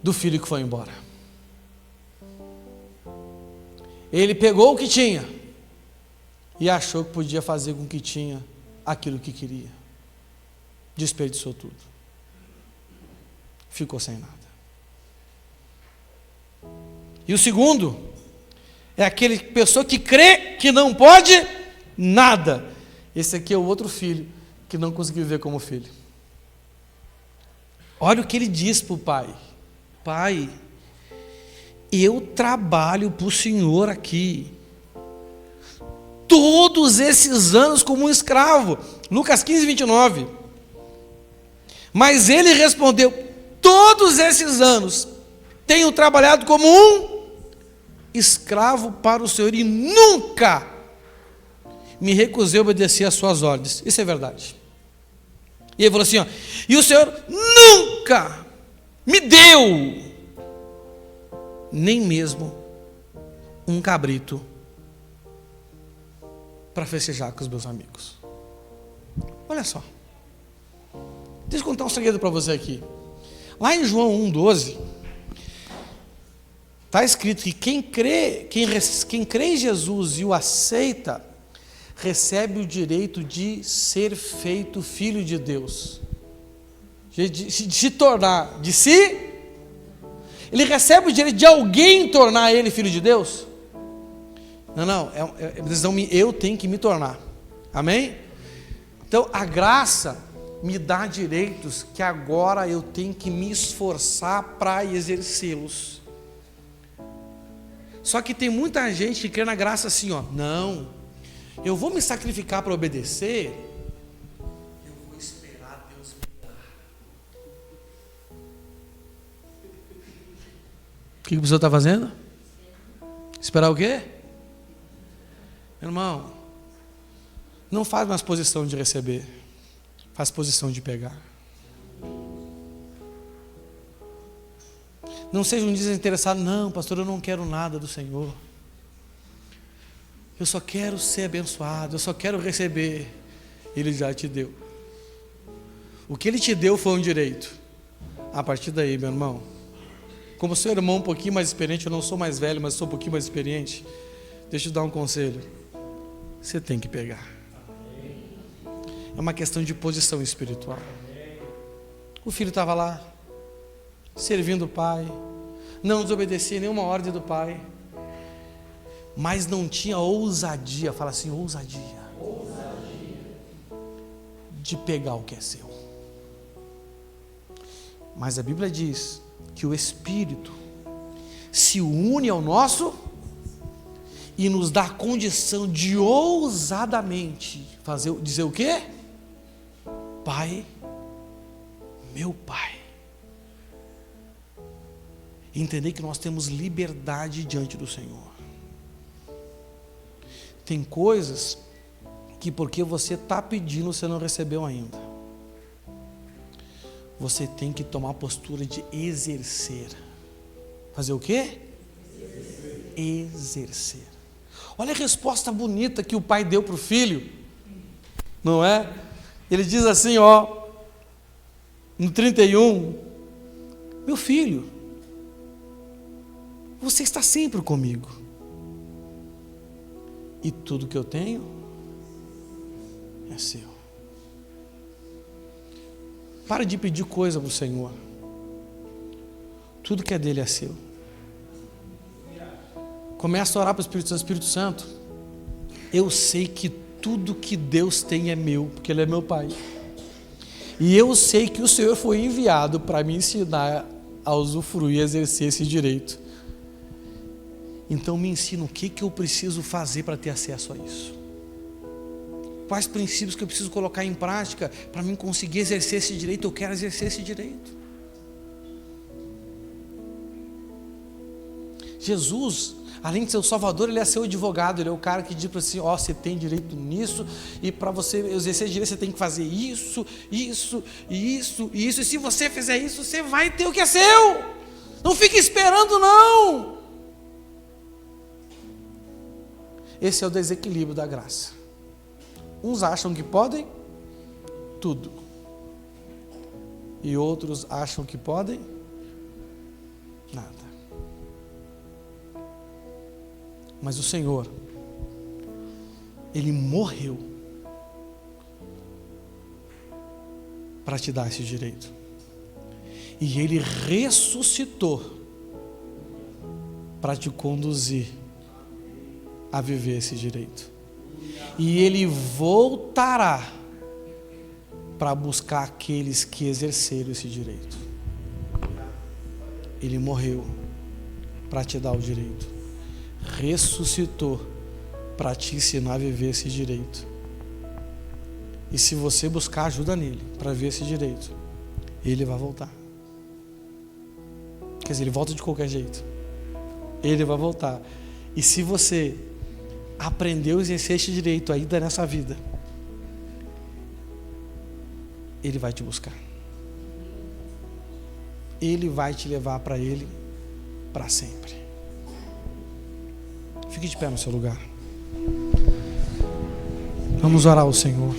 do filho que foi embora. Ele pegou o que tinha e achou que podia fazer com que tinha aquilo que queria. Desperdiçou tudo. Ficou sem nada. E o segundo é aquele pessoa que crê que não pode nada. Esse aqui é o outro filho que não conseguiu viver como filho. Olha o que ele diz para o pai: pai, eu trabalho para o senhor aqui todos esses anos como um escravo. Lucas 15, 29. Mas ele respondeu: todos esses anos tenho trabalhado como um escravo para o senhor e nunca me recusei a obedecer às suas ordens. Isso é verdade. E ele falou assim, ó, e o senhor nunca me deu nem mesmo um cabrito para festejar com os meus amigos. Olha só. Deixa eu contar um segredo para você aqui. Lá em João 1,12, está escrito que quem crê em Jesus e o aceita, recebe o direito de ser feito filho de Deus. De se tornar, de si. Ele recebe o direito de alguém tornar ele filho de Deus? Não, eu tenho que me tornar. Amém? Então a graça me dá direitos que agora eu tenho que me esforçar para exercê-los. Só que tem muita gente que crê na graça assim, ó, não, eu vou me sacrificar para obedecer, eu vou esperar Deus me dar. O que a pessoa está fazendo? Esperar o quê? Meu irmão, não faz mais posição de receber, faz posição de pegar. Não seja um desinteressado, não, pastor, eu não quero nada do Senhor. Eu só quero ser abençoado, eu só quero receber. Ele já te deu. O que Ele te deu foi um direito. A partir daí, meu irmão, como seu irmão um pouquinho mais experiente, eu não sou mais velho, mas sou um pouquinho mais experiente, deixa eu te dar um conselho. Você tem que pegar. É uma questão de posição espiritual. O filho estava lá, servindo o pai, não desobedecia nenhuma ordem do pai, mas não tinha ousadia, fala assim, ousadia, de pegar o que é seu. Mas a Bíblia diz que o Espírito se une ao nosso e nos dá a condição de ousadamente dizer o quê? Pai, meu Pai. Entender que nós temos liberdade diante do Senhor. Tem coisas que porque você está pedindo, você não recebeu ainda. Você tem que tomar a postura de exercer. Fazer o quê? Exercer. Olha a resposta bonita que o pai deu para o filho. Não é? Ele diz assim, ó, no 31, meu filho, você está sempre comigo. E tudo que eu tenho é seu. Para de pedir coisa para o Senhor. Tudo que é dele é seu. Começa a orar para o Espírito Santo. Espírito Santo, eu sei que tudo que Deus tem é meu, porque Ele é meu Pai. E eu sei que o Senhor foi enviado para me ensinar a usufruir e exercer esse direito. Então me ensina o que eu preciso fazer para ter acesso a isso. Quais princípios que eu preciso colocar em prática para mim conseguir exercer esse direito? Eu quero exercer esse direito. Jesus, além de ser o Salvador, ele é seu advogado, ele é o cara que diz para você, você tem direito nisso, e para você exercer direito, você tem que fazer isso, isso, isso, e isso, e se você fizer isso, você vai ter o que é seu. Não fique esperando, não. Esse é o desequilíbrio da graça. Uns acham que podem tudo, e outros acham que podem nada. Mas o Senhor, Ele morreu para te dar esse direito. E Ele ressuscitou para te conduzir a viver esse direito. E Ele voltará para buscar aqueles que exerceram esse direito. Ele morreu para te dar o direito. Ressuscitou para te ensinar a viver esse direito. E se você buscar ajuda nele para ver esse direito, ele vai voltar. Quer dizer, ele volta de qualquer jeito. Ele vai voltar. E se você aprendeu a exercer esse direito ainda nessa vida, ele vai te buscar. Ele vai te levar para ele para sempre. Fique de pé no seu lugar. Vamos orar ao Senhor.